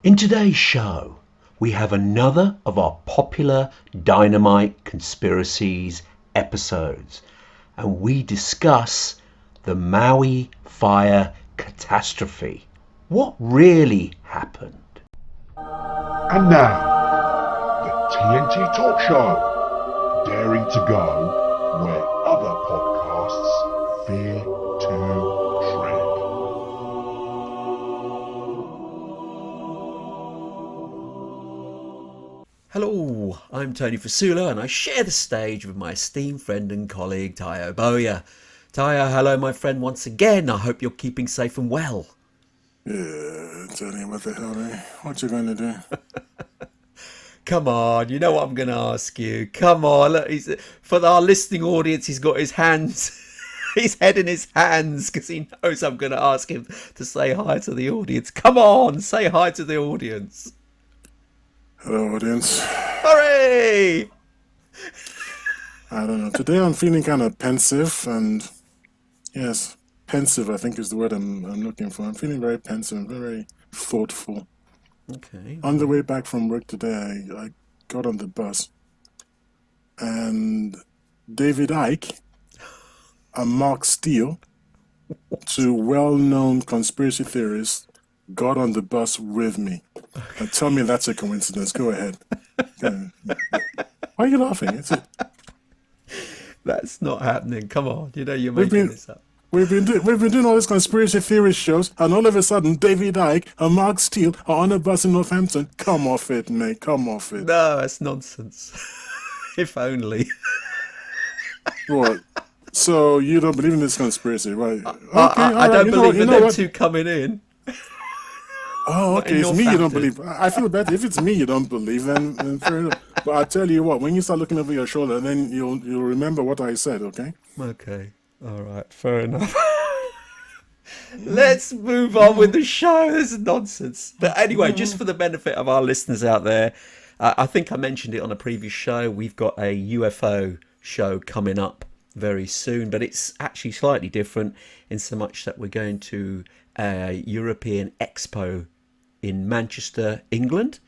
In today's show, we have another of our popular Dynamite Conspiracies episodes, and we discuss the Maui fire catastrophe. What really happened? And now, the TNT Talk Show, daring to go where other podcasts fear to tread. Hello, I'm Tony Fasula and I share the stage with my esteemed friend and colleague Tayo Boya. Tayo, hello my friend once again. I hope you're keeping safe and well. Yeah, Tony, what the hell, eh? What you gonna do? Come on, you know what I'm going to ask you. Come on, look, for our listening audience, he's got his hands, his head in his hands because he knows I'm going to ask him to say hi to the audience. Come on, say hi to the audience. Hello, audience. Hooray! I don't know. Today I'm feeling kind of pensive, and yes, pensive I think is the word I'm looking for. I'm feeling very pensive and very thoughtful. Okay. On the way back from work today, I got on the bus, and David Icke and Mark Steele, two well-known conspiracy theorists, got on the bus with me. Now tell me that's a coincidence. Go ahead. Why are you laughing? That's not happening. Come on, you know you're making this up. We've been doing all these conspiracy theory shows, and all of a sudden, David Icke and Mark Steele are on a bus in Northampton. Come off it, mate. Come off it. No, that's nonsense. If only. What? So you don't believe in this conspiracy, right? Okay, I don't believe in them what? two coming in. Oh, Not in okay. It's me you don't Northampton. believe. I feel better if it's me you don't believe. Then fair enough. But I tell you what, when you start looking over your shoulder, then you'll remember what I said. Okay. Okay. All right. Fair enough. Let's move on with the show. This is nonsense. But anyway, just for the benefit of our listeners out there, I think I mentioned it on a previous show. We've got a UFO show coming up very soon, but it's actually slightly different in so much that we're going to a European Expo in Manchester, England.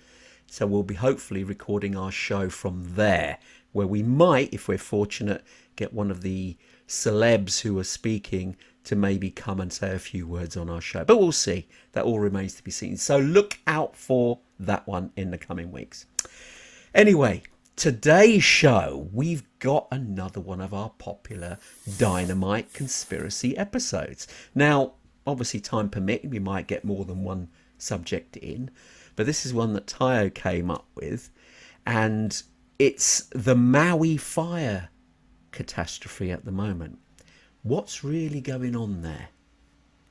So we'll be hopefully recording our show from there, where we might, if we're fortunate, get one of the celebs who are speaking to maybe come and say a few words on our show. But we'll see. That all remains to be seen. So look out for that one in the coming weeks. Anyway, today's show, we've got another one of our popular Dynamite Conspiracy episodes. Now, obviously, time permitting, we might get more than one subject in, but this is one that Tayo came up with, and it's the Maui fire catastrophe at the moment. What's really going on there?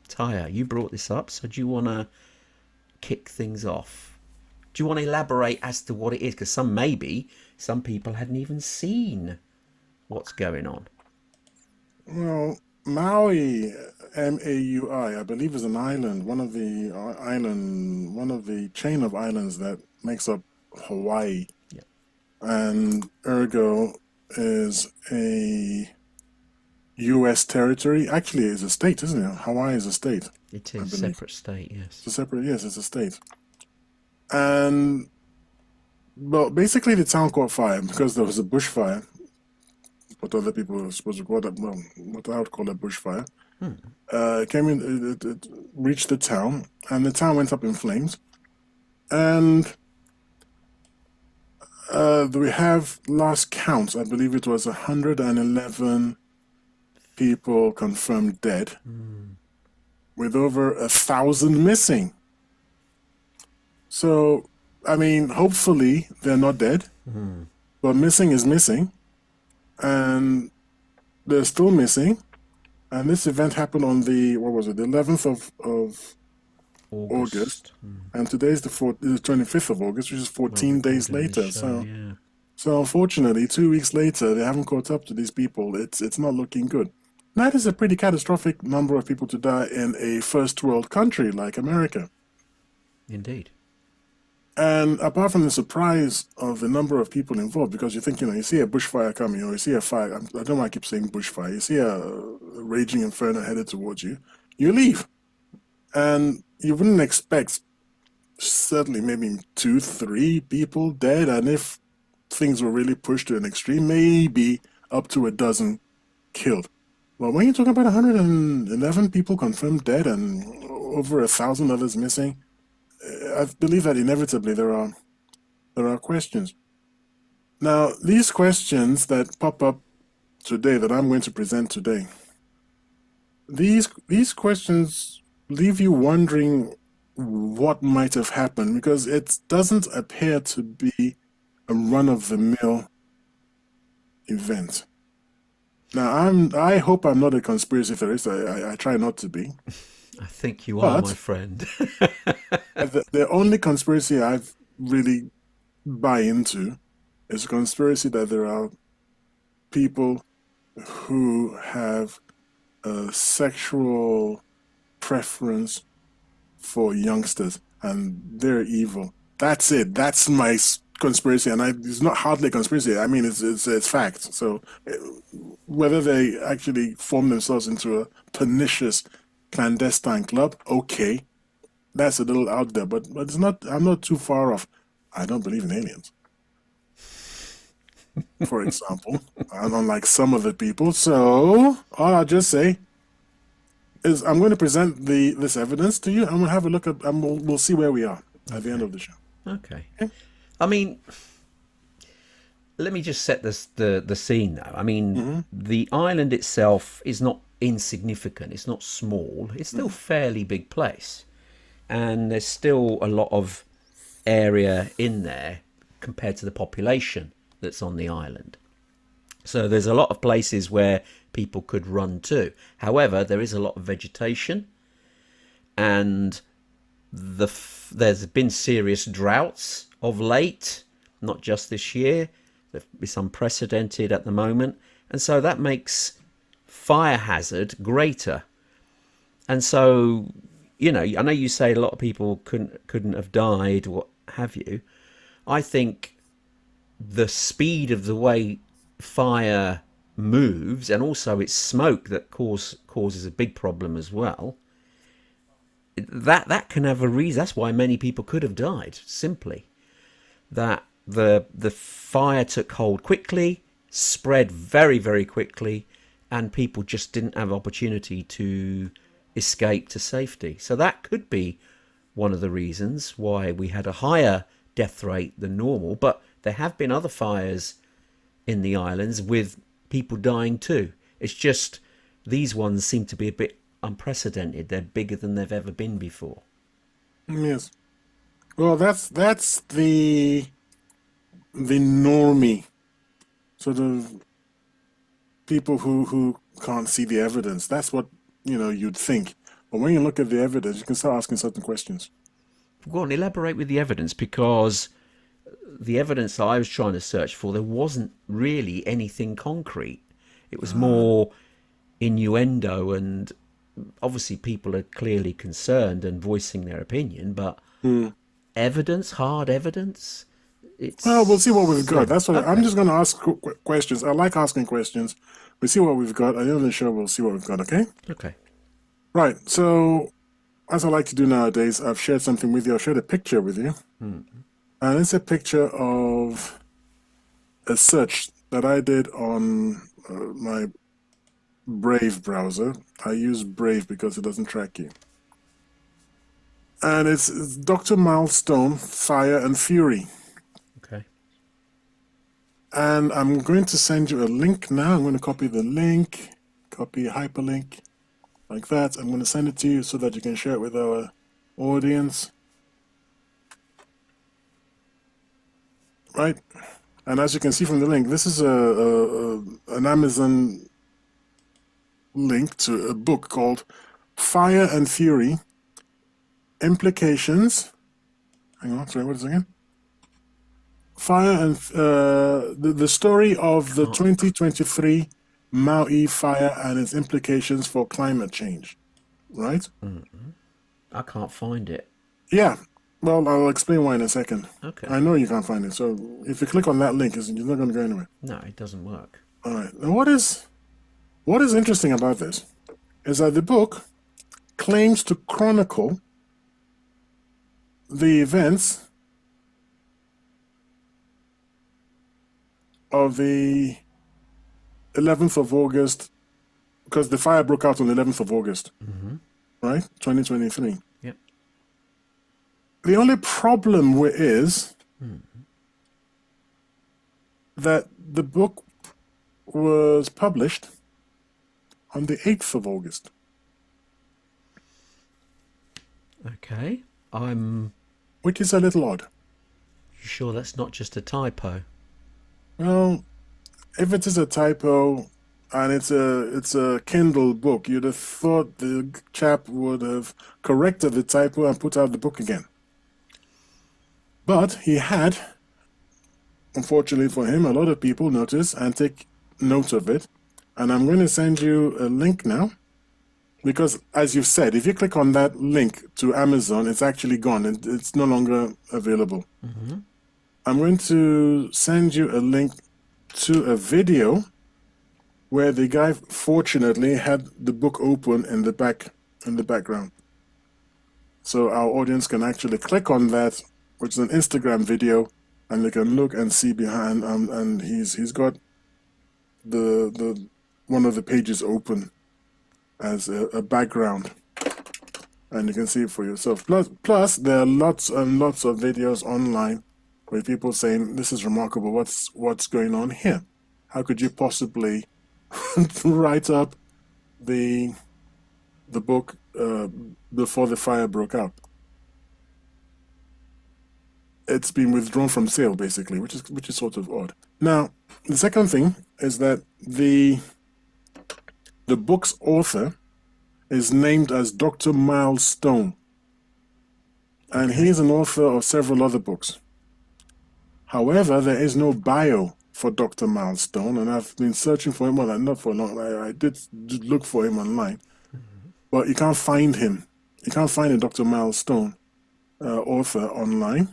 Tayo, you brought this up, so do you want to kick things off? Do you want to elaborate as to what it is? Because some people hadn't even seen what's going on. Well, Maui, Maui, I believe is an island, one of the chain of islands that makes up Hawaii, Yeah. and ergo is a U.S. territory. Actually, it's a state, isn't it? Hawaii is a state. It I is a believe. separate state, yes. It's a separate, yes, it's a state. And well, basically, the town caught fire because there was a bushfire. What other people are supposed to call that? Well, what I would call a bushfire. Came in, it reached the town, and the town went up in flames. And we have last counts. I believe it was 111 people confirmed dead, with over 1,000 missing. So, I mean, hopefully they're not dead, but missing is missing, and they're still missing. And this event happened on the, what was it, the 11th of August, and today's the 25th of August, which is 14 days later. So unfortunately, 2 weeks later, they haven't caught up to these people. It's not looking good. That is a pretty catastrophic number of people to die in a first world country like America. Indeed. And apart from the surprise of the number of people involved, because you think, you see a bushfire coming, or you see a fire, I don't know why I keep saying bushfire, you see a raging inferno headed towards you, you leave. And you wouldn't expect certainly maybe 2, 3 people dead, and if things were really pushed to an extreme, maybe up to a dozen killed. Well, when you're talking about 111 people confirmed dead and over 1,000 others missing, I believe that inevitably there are questions. Now, these questions that pop up today, that I'm going to present today, these questions leave you wondering what might have happened, because it doesn't appear to be a run-of-the-mill event. Now, I hope I'm not a conspiracy theorist. I try not to be. I think you are, But my friend. the only conspiracy I've really buy into is a conspiracy that there are people who have a sexual preference for youngsters and they're evil. That's it. That's my conspiracy, and it's not hardly a conspiracy. I mean, it's fact. So whether they actually form themselves into a pernicious clandestine club, okay, that's a little out there, but it's not. I'm not too far off. I don't believe in aliens, for example, and unlike some of the people. So all I'll just say is I'm going to present this evidence to you, and we'll have a look at, and we'll see where we are at the end of the show. Okay. I mean, let me just set the scene though. I mean, the island itself is not insignificant. It's not small. It's still fairly big place, and there's still a lot of area in there compared to the population that's on the island. So there's a lot of places where people could run to. However, there is a lot of vegetation, and there's been serious droughts of late, not just this year. It's unprecedented at the moment, and so that makes fire hazard greater. And so, you know, I know you say a lot of people couldn't have died, what have you. I think the speed of the way fire moves, and also its smoke that causes a big problem as well, that can have a reason. That's why many people could have died, simply that the fire took hold quickly, spread very, very quickly, and people just didn't have opportunity to escape to safety. So that could be one of the reasons why we had a higher death rate than normal. But there have been other fires in the islands with people dying too. It's just these ones seem to be a bit unprecedented. They're bigger than they've ever been before. Yes. Well, that's the normie sort of people who can't see the evidence. That's what, you know, you'd think. But when you look at the evidence, you can start asking certain questions. Go on, elaborate with the evidence, because the evidence I was trying to search for, there wasn't really anything concrete. It was more innuendo, and obviously people are clearly concerned and voicing their opinion, but evidence, hard evidence, Well, we'll see what we've got. That's what Okay. I'm just going to ask questions. I like asking questions. We'll see what we've got. At the end of the show, we'll see what we've got, okay? Okay. Right. So, as I like to do nowadays, I've shared something with you. I've shared a picture with you. And it's a picture of a search that I did on my Brave browser. I use Brave because it doesn't track you. And it's Dr. Milestone, Fire and Fury. Okay. And I'm going to send you a link now. I'm going to copy the link, copy a hyperlink, like that. I'm going to send it to you so that you can share it with our audience. Right? And as you can see from the link, this is an Amazon link to a book called Fire and Fury, Implications. Hang on, sorry, what is it again? Fire and the story of the 2023 Maui fire and its implications for climate change. Right? I can't find it. Yeah. Well, I'll explain why in a second. Okay. I know you can't find it, so if you click on that link, you're not going to go anywhere. No, it doesn't work. All right. Now, what is interesting about this is that the book claims to chronicle the events of the 11th of August, because the fire broke out on the 11th of August, right? 2023. Yep. The only problem is that the book was published on the 8th of August. Okay. I'm Which is a little odd. sure that's not just a typo. Well, if it is a typo and it's a Kindle book, you'd have thought the chap would have corrected the typo and put out the book again. But he had, unfortunately for him, a lot of people notice and take note of it. And I'm going to send you a link now. Because, as you've said, if you click on that link to Amazon, it's actually gone. It's no longer available. I'm going to send you a link to a video where the guy fortunately had the book open in the background. So our audience can actually click on that, which is an Instagram video, and they can look and see behind. And he's got the one of the pages open as a background, and you can see it for yourself. Plus there are lots and lots of videos online with people saying, this is remarkable, what's going on here? How could you possibly write up the book before the fire broke out? It's been withdrawn from sale, basically, which is sort of odd. Now, the second thing is that the book's author is named as Dr. Miles Stone, and he's an author of several other books. However, there is no bio for Dr. Miles Stone, and I've been searching for him. Well, not for long. I did look for him online, but you can't find him. You can't find a Dr. Miles Stone author online.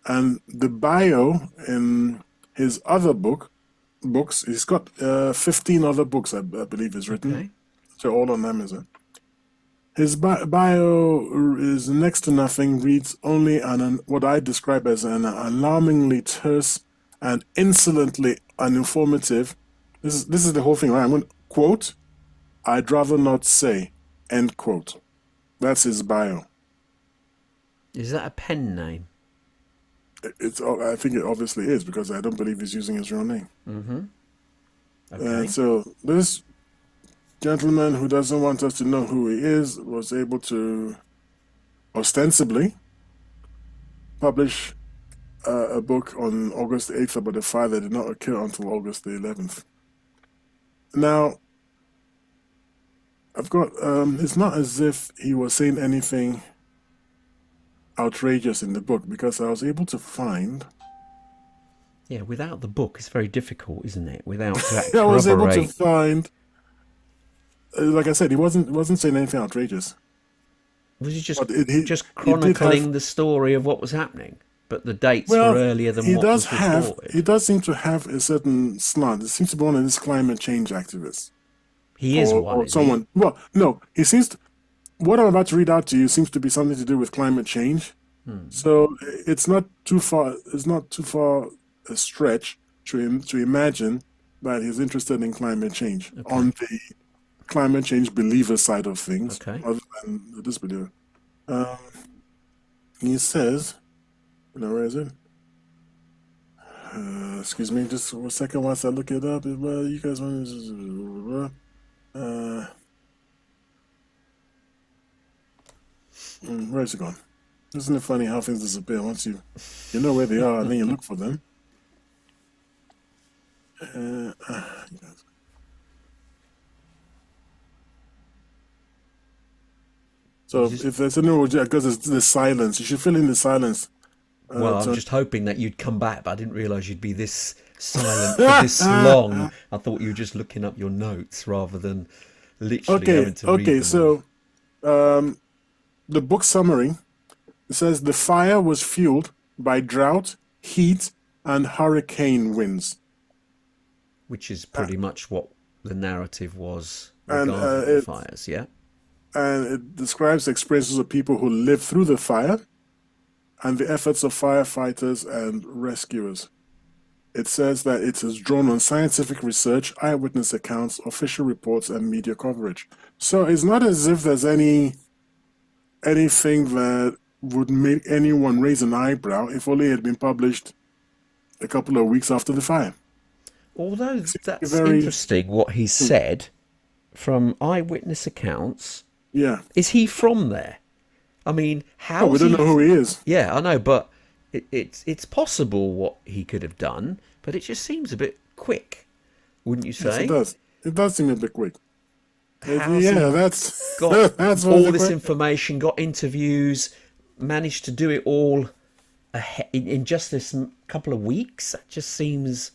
And the bio in his other books, he's got 15 other books, I believe, is written. Okay. They're all on Amazon. His bio is next to nothing, reads only what I describe as an alarmingly terse and insolently uninformative. This is the whole thing, right? I'm going to quote, "I'd rather not say," end quote. That's his bio. Is that a pen name? I think it obviously is, because I don't believe he's using his real name. Okay. And so this gentleman who doesn't want us to know who he is was able to ostensibly publish a book on August 8th about a fire that did not occur until August the 11th. Now, I've got, it's not as if he was saying anything outrageous in the book, because I was able to find... Yeah, without the book, it's very difficult, isn't it? Without that I was able to corroborate. find... like I said, he wasn't saying anything outrageous. Was he just But he did chronicling have- the story of what was happening? But the dates Well, were earlier than he what does was have. reported. He does seem to have a certain slant. It seems to be one of these climate change activists. He is or, one, or is someone. Well, no, he seems to, what I'm about to read out to you seems to be something to do with climate change. So it's not too far. It's not too far a stretch to imagine that he's interested in climate change on the climate change believer side of things, Okay. other than the disbeliever. He says, where is it? Excuse me, just a second whilst I look it up. Well, you guys want to... where's it gone? Isn't it funny how things disappear once you know where they are and then you look for them? So if there's any word, because there's silence, you should fill in the silence. Well, I'm just hoping that you'd come back, but I didn't realise you'd be this silent for this long. I thought you were just looking up your notes rather than literally having to read them. So the book summary, it says the fire was fueled by drought, heat, and hurricane winds. Which is pretty much what the narrative was And, regarding the fires, yeah? And it describes the experiences of people who lived through the fire and the efforts of firefighters and rescuers. It says that it is drawn on scientific research, eyewitness accounts, official reports, and media coverage. So it's not as if there's anything that would make anyone raise an eyebrow if only it had been published a couple of weeks after the fire. Although that's very- interesting what he said from eyewitness accounts. Yeah. Is he from there? I mean, how? Oh, we don't know who he is. Yeah, I know, but it's possible what he could have done, but it just seems a bit quick, wouldn't you Yes, say? it does. It does seem a bit quick. How's Yeah, he that's got that's all the this question. information, got interviews, managed to do it all in just this couple of weeks? That just seems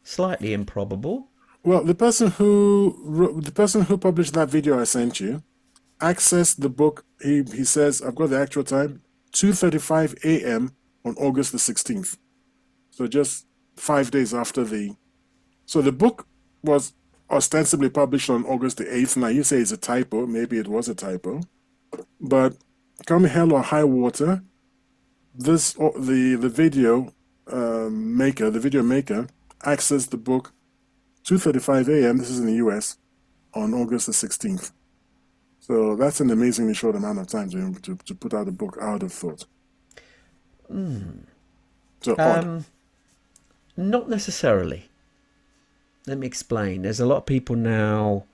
slightly improbable. Well, the person who published that video I sent you accessed the book. He says, I've got the actual time, 2:35 a.m. on August the 16th. So just 5 days after the. So the book was ostensibly published on August the 8th. Now you say it's a typo. Maybe it was a typo, but come hell or high water, the video maker accessed the book 2:35 a.m. This is in the U.S. on August the 16th. So that's an amazingly short amount of time to put out a book, I would have thought. So odd. Not necessarily. Let me explain. There's a lot of people now,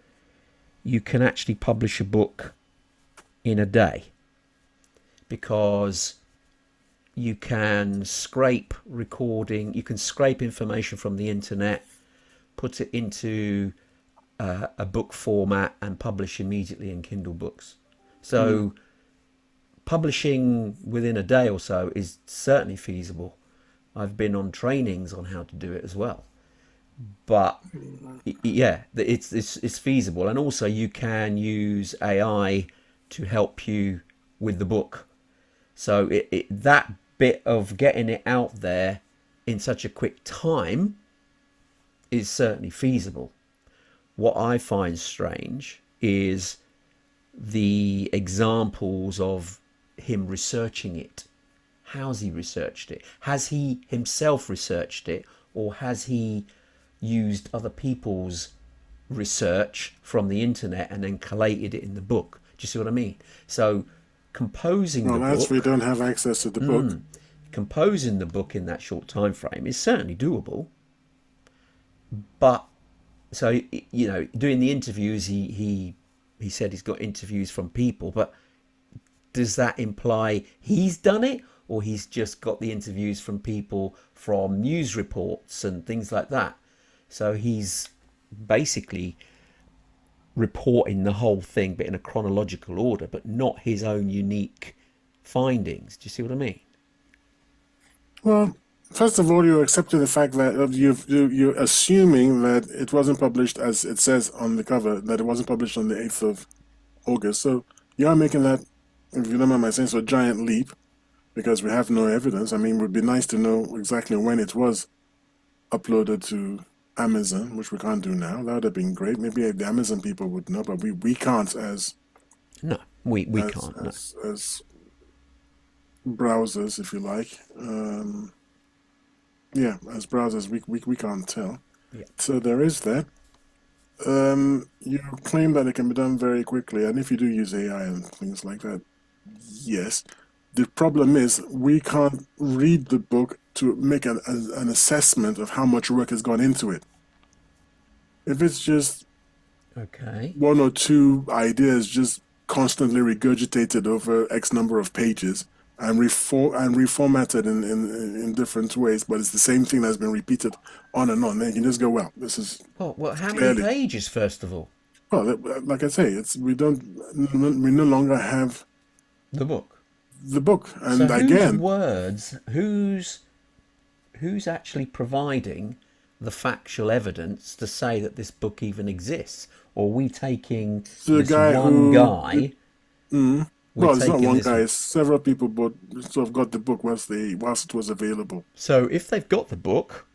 you can actually publish a book in a day because you can scrape recording, you can scrape information from the internet, put it into a book format and publish immediately in Kindle books. So publishing within a day or so is certainly feasible. I've been on trainings on how to do it as well. But yeah, it's feasible. And also you can use AI to help you with the book. So that bit of getting it out there in such a quick time is certainly feasible. What I find strange is the examples of him researching it. How's he researched it? Has he himself researched it, or has he used other people's research from the internet and then collated it in the book? Do you see what I mean? So composing Well, the as book, we don't have access to the book. composing the book in that short time frame is certainly doable. But so, you know, doing the interviews, he said he's got interviews from people, but does that imply he's done it, or he's just got the interviews from people from news reports and things like that? So he's basically reporting the whole thing, but in a chronological order, but not his own unique findings. Do you see what I mean? Well, first of all, you're accepting the fact that you're assuming that it wasn't published as it says on the cover, that it wasn't published on the 8th of August. So you are making that, if you don't mind my saying so, a giant leap, because we have no evidence. I mean, it would be nice to know exactly when it was uploaded to Amazon, which we can't do now. That would have been great. Maybe the Amazon people would know, but we can't as No, we can't. No. as browsers, if you like. Yeah, as browsers, we can't tell. Yeah. So there is that. You claim that it can be done very quickly, and if you do use AI and things like that, yes. The problem is we can't read the book to make an assessment of how much work has gone into it. If it's just Okay. one or two ideas just constantly regurgitated over X number of pages and reformatted in different ways, but it's the same thing that's been repeated on and on, then you can just go, well, this is Well, how many clearly. pages, first of all? Well, like I say, we no longer have The book. the book, and So whose again, words, who's actually providing the factual evidence to say that this book even exists? Or are we taking the this guy one who guy? well, it's not taking one this- guy. It's several people, but sort of got the book whilst it was available. So if they've got the book,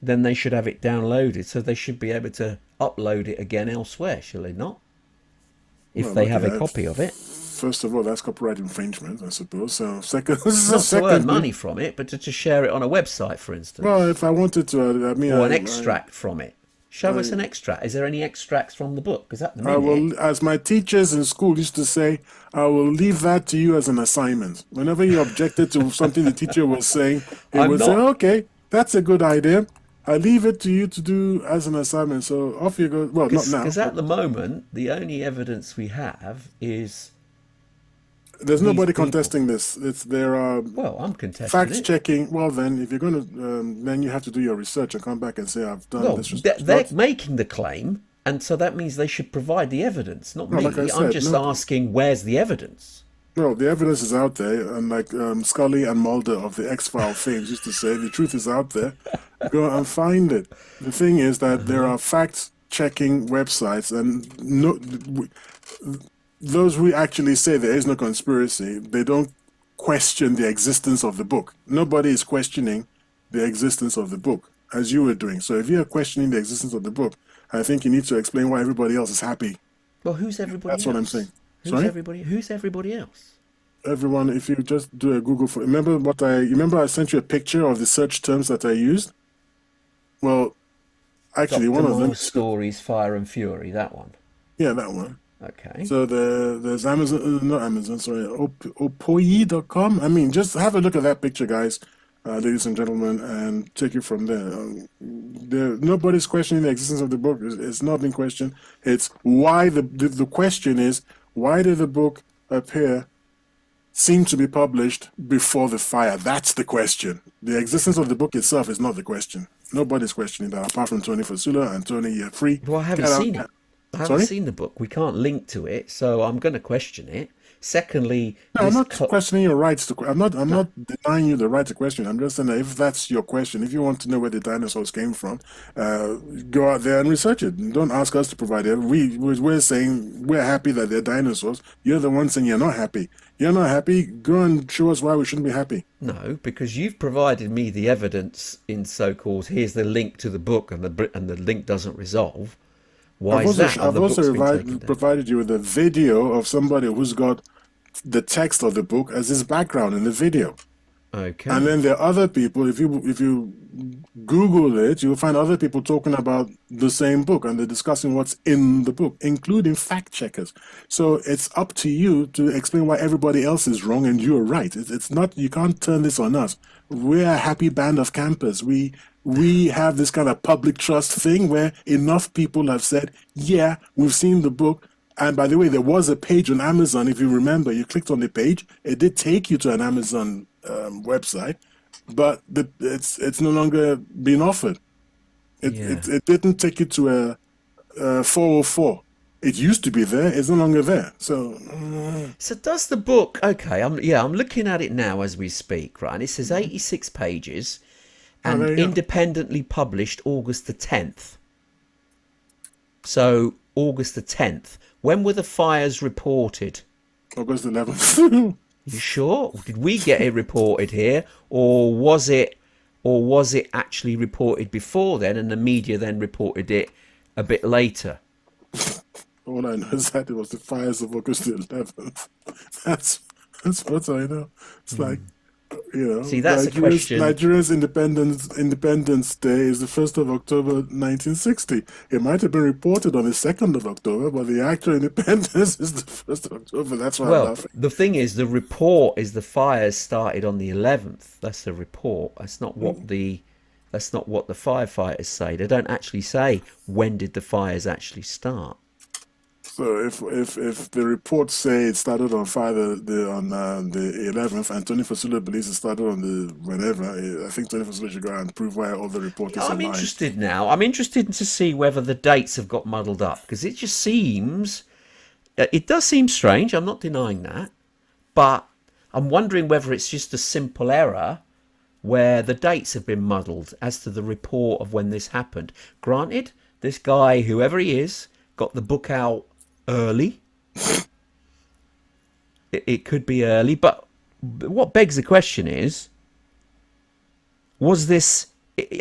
then they should have it downloaded. So they should be able to upload it again elsewhere, shall they not? If Well, they look have at a that. copy of it. first of all, that's copyright infringement, I suppose. So Not to earn secondly, money from it, but to share it on a website, for instance, well, if I wanted to, I mean, or an extract from it. Show us I, an extract. Is there any extracts from the book? Because at the I minute, will, as my teachers in school used to say, I will leave that to you as an assignment. Whenever you objected to something the teacher was saying, he I'm would say, not. okay, that's a good idea. I leave it to you to do as an assignment. So off you go. Well, not now, Because but at the moment, the only evidence we have is there's these nobody people. contesting this. There are Well, I'm contesting facts it. checking. Well, then, if you're going to, then you have to do your research and come back and say, I've done Well, this research. they're Not, making the claim, and so that means they should provide the evidence, not no, like I me. I'm said, just no. asking, where's the evidence? No, the evidence is out there, and like Scully and Mulder of the X-File fame used to say, the truth is out there. Go and find it. The thing is that there are fact-checking websites, and no, those who actually say there is no conspiracy, they don't question the existence of the book. Nobody is questioning the existence of the book, as you were doing. So if you're questioning the existence of the book, I think you need to explain why everybody else is happy. Well, who's everybody That's what I'm else? saying. Sorry? Who's everybody else? Everyone, if you just do a Google for, remember I sent you a picture of the search terms that I used? Well, actually, Dr. one of them Miles' Stories, Fire and Fury, that one. yeah, that one. Okay. So there's Amazon, not Amazon, sorry, opoyi.com. I mean, just have a look at that picture, guys, ladies and gentlemen, and take it from there. Nobody's questioning the existence of the book. It's not being questioned. It's why the question is, why did the book appear seem to be published before the fire? That's the question. The existence of the book itself is not the question. Nobody's questioning that apart from Tony Fasula and Tony, you're free. Well, I haven't Get out. seen it. I haven't Sorry? seen the book. We can't link to it, so I'm going to question it. Secondly, No, I'm this not questioning your rights to. I'm not denying you the right to question. I'm just saying that if that's your question, if you want to know where the dinosaurs came from, go out there and research it. Don't ask us to provide it. We're saying we're happy that they're dinosaurs. You're the one saying you're not happy. You're not happy. Go and show us why we shouldn't be happy. no, because you've provided me the evidence in so-called here's the link to the book, and the link doesn't resolve. Why is that? I've The also book's been taken down. provided you with a video of somebody who's got the text of the book as his background in the video. Okay. And then there are other people. If you Google it, you'll find other people talking about the same book, and they're discussing what's in the book, including fact checkers. So it's up to you to explain why everybody else is wrong and you're right. It's not. You can't turn this on us. We're a happy band of campers. We have this kind of public trust thing where enough people have said, yeah, we've seen the book. And by the way, there was a page on Amazon. If you remember, you clicked on the page. It did take you to an Amazon website, but it's no longer being offered. Yeah. It didn't take you to a 404. It used to be there. It's no longer there. So So does the book? Okay, I'm looking at it now as we speak, right? And it says 86 pages, and there you go. independently published August the 10th. So August the 10th. When were the fires reported? August 11th. You sure? Did we get it reported here, or was it actually reported before then, and the media then reported it a bit later? All I know is that it was the fires of August 11th. That's what I know. It's like, See, that's a question. Nigeria's Independence Day is the 1st of October 1960. It might have been reported on the 2nd of October, but the actual independence is the 1st of October. That's why I'm Well, laughing. the thing is, the report is the fires started on the 11th. That's the report. That's not what the firefighters say. They don't actually say when did the fires actually start. So if the reports say it started on fire on the 11th, and Tony Fasula believes it started on the whenever, I think Tony Fasula should go out and prove why all the reporters are I'm lying. interested now. I'm interested to see whether the dates have got muddled up, because it just seems, it does seem strange. I'm not denying that, but I'm wondering whether it's just a simple error where the dates have been muddled as to the report of when this happened. Granted, this guy, whoever he is, got the book out early. It could be early, but what begs the question is, was this,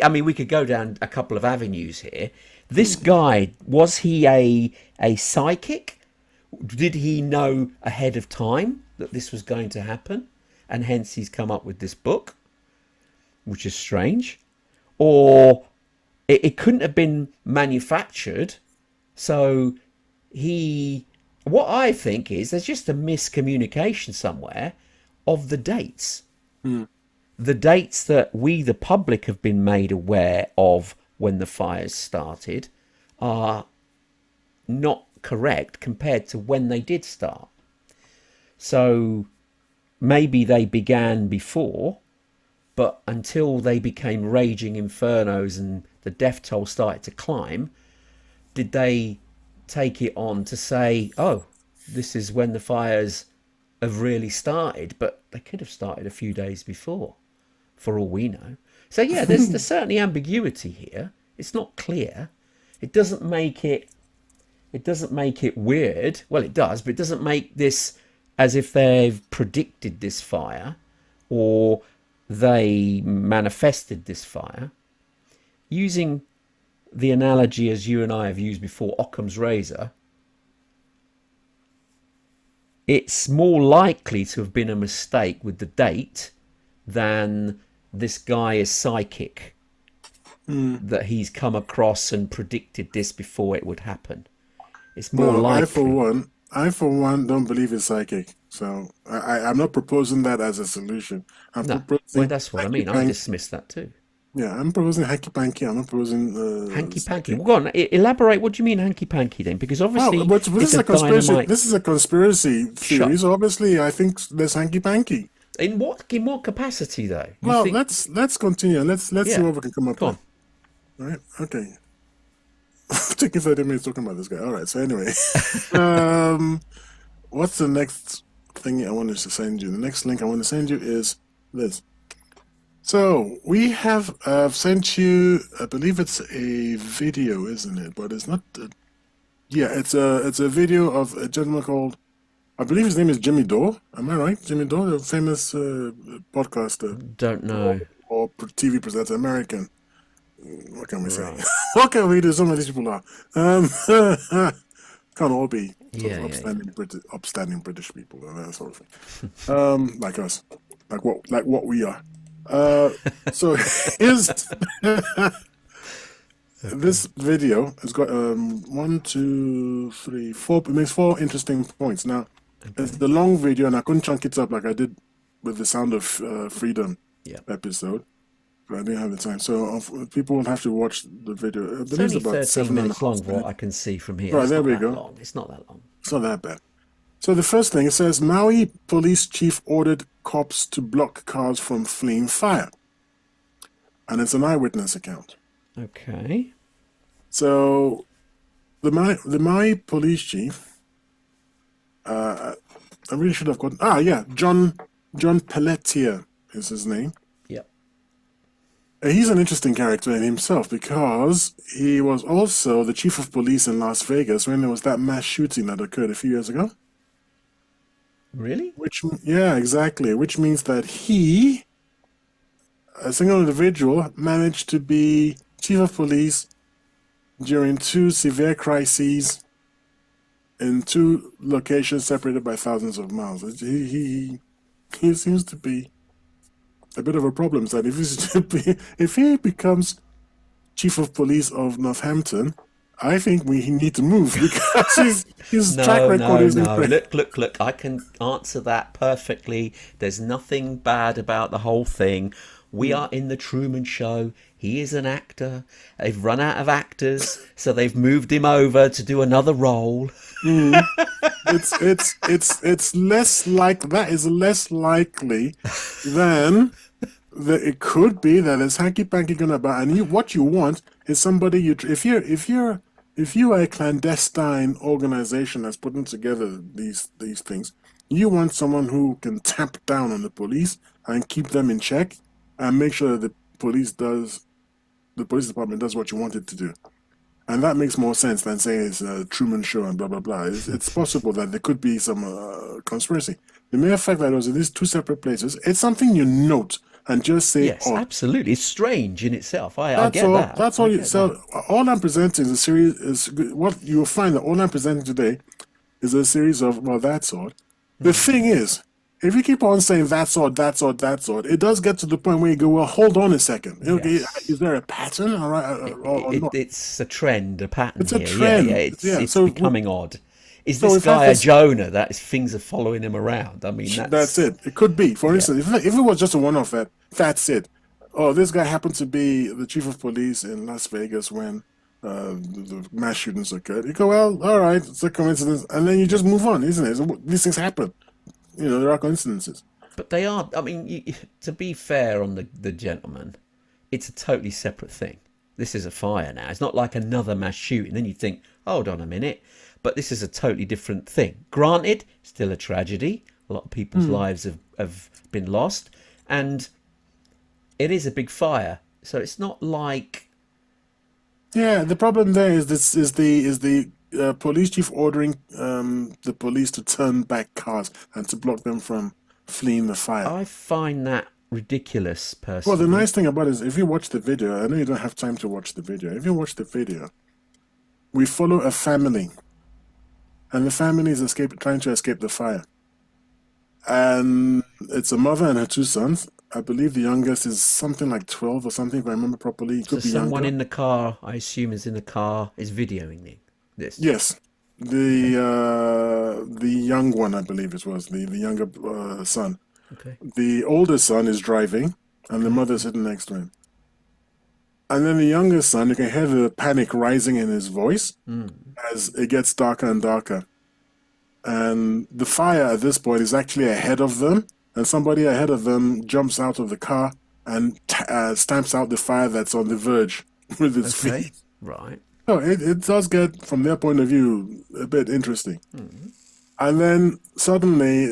I mean, we could go down a couple of avenues here. This guy, was he a psychic? Did he know ahead of time that this was going to happen, and hence he's come up with this book, which is strange? Or it couldn't have been manufactured, so what I think is there's just a miscommunication somewhere of the dates. The dates that we, the public, have been made aware of when the fires started are not correct compared to when they did start. So maybe they began before, but until they became raging infernos and the death toll started to climb, did they take it on to say, oh, this is when the fires have really started? But they could have started a few days before, for all we know. So yeah, there's certainly ambiguity here. It's not clear. It doesn't make it weird. Well, it does, but it doesn't make this as if they've predicted this fire or they manifested this fire. Using the analogy as you and I have used before, Occam's razor, it's more likely to have been a mistake with the date than this guy is psychic, that he's come across and predicted this before it would happen. It's more likely. I for one don't believe it's psychic. So I'm not proposing that as a solution. Well, that's what I mean. I dismiss that too. Yeah, I'm proposing hanky-panky. I'm not proposing... hanky-panky. Well, go on, elaborate. What do you mean hanky-panky then? Because obviously but this is a conspiracy theory, so obviously I think there's hanky-panky. In what capacity, though? Let's continue. Let's see what we can come up with. All right, okay. Taking 30 minutes talking about this guy. All right, so anyway. What's the next thing I wanted to send you? The next link I want to send you is this. So we have sent you, I believe it's a video, isn't it? But it's not. It's a video of a gentleman called, I believe his name is Jimmy Dore. Am I right? Jimmy Dore, the famous podcaster. Don't know. Or TV presenter, American. What can we say? What can we do? Some of these people are. Can't all be upstanding British people, that sort of thing. Like us, like what we are. So here's this video has got 1, 2, 3, 4. It makes 4 interesting points. Now, it's the long video, and I couldn't chunk it up like I did with the Sound of Freedom episode. I didn't have the time, so people will have to watch the video. It's only about 13 minutes long, what I can see from here. Right, there we go. It's not that long. It's not that bad. So the first thing, it says, Maui police chief ordered cops to block cars from fleeing fire. And it's an eyewitness account. Okay. So the Maui police chief, I really should have gotten, John Pelletier is his name. He's an interesting character in himself because he was also the chief of police in Las Vegas when there was that mass shooting that occurred a few years ago. Really? Exactly. Which means that he, a single individual, managed to be chief of police during 2 severe crises in 2 locations separated by thousands of miles. He seems to be a bit of a problem. So if he becomes chief of police of Northampton, I think we need to move because his track record is incredible. Look, I can answer that perfectly. There's nothing bad about the whole thing. We are in the Truman Show. He is an actor. They've run out of actors, so they've moved him over to do another role. It's less like that is less likely than that it could be that it's hanky-panky gonna buy. And what you want is somebody if you are a clandestine organization that's putting together these things, you want someone who can tamp down on the police and keep them in check and make sure that the police department does what you want it to do. And that makes more sense than saying it's a Truman Show and blah, blah, blah. It's possible that there could be some conspiracy. The mere fact that it was in these 2 separate places, it's something you note and just say, yes, absolutely. It's strange in itself. I get that. That's all. So all I'm presenting is a series. Is what you will find that all I'm presenting today is a series of, well, that sort. The thing is, if you keep on saying that sort, that sort, that sort, it does get to the point where you go, well, hold on a second. Okay, Yes. is there a pattern, all right, or not? It's a trend, a pattern It's a here. trend. Yeah, it's Yeah, it's so becoming odd. Is so this we've had guy a this- Jonah that his things are following him around? I mean, That's it. It could be. For instance, if it was just a one-off, that's it. Oh, this guy happened to be the chief of police in Las Vegas when the mass shootings occurred. You go, well, all right, it's a coincidence, and then you just move on, isn't it? So these things happen. You know, there are coincidences. But they are. I mean, to be fair on the gentleman, it's a totally separate thing. This is a fire now. It's not like another mass shooting. Then you think, hold on a minute. But this is a totally different thing. Granted, still a tragedy. A lot of people's lives have been lost. And it is a big fire. So it's not like... Yeah, the problem there is the police chief ordering the police to turn back cars and to block them from fleeing the fire. I find that ridiculous, Well, personally. the nice thing about it is if you watch the video, I know you don't have time to watch the video. If you watch the video, we follow a family, and the family is trying to escape the fire. And it's a mother and her two sons. I believe the youngest is something like 12 or something, if I remember properly. It So could be someone younger. in the car, I assume is in the car, is videoing this. Yes, the young one, I believe it was the younger son. Okay. The older son is driving, and the mother is sitting next to him. And then the younger son, you can hear the panic rising in his voice as it gets darker and darker. And the fire at this point is actually ahead of them, and somebody ahead of them jumps out of the car and stamps out the fire that's on the verge with his Okay. feet. Right. So it does get, from their point of view, a bit interesting. And then suddenly,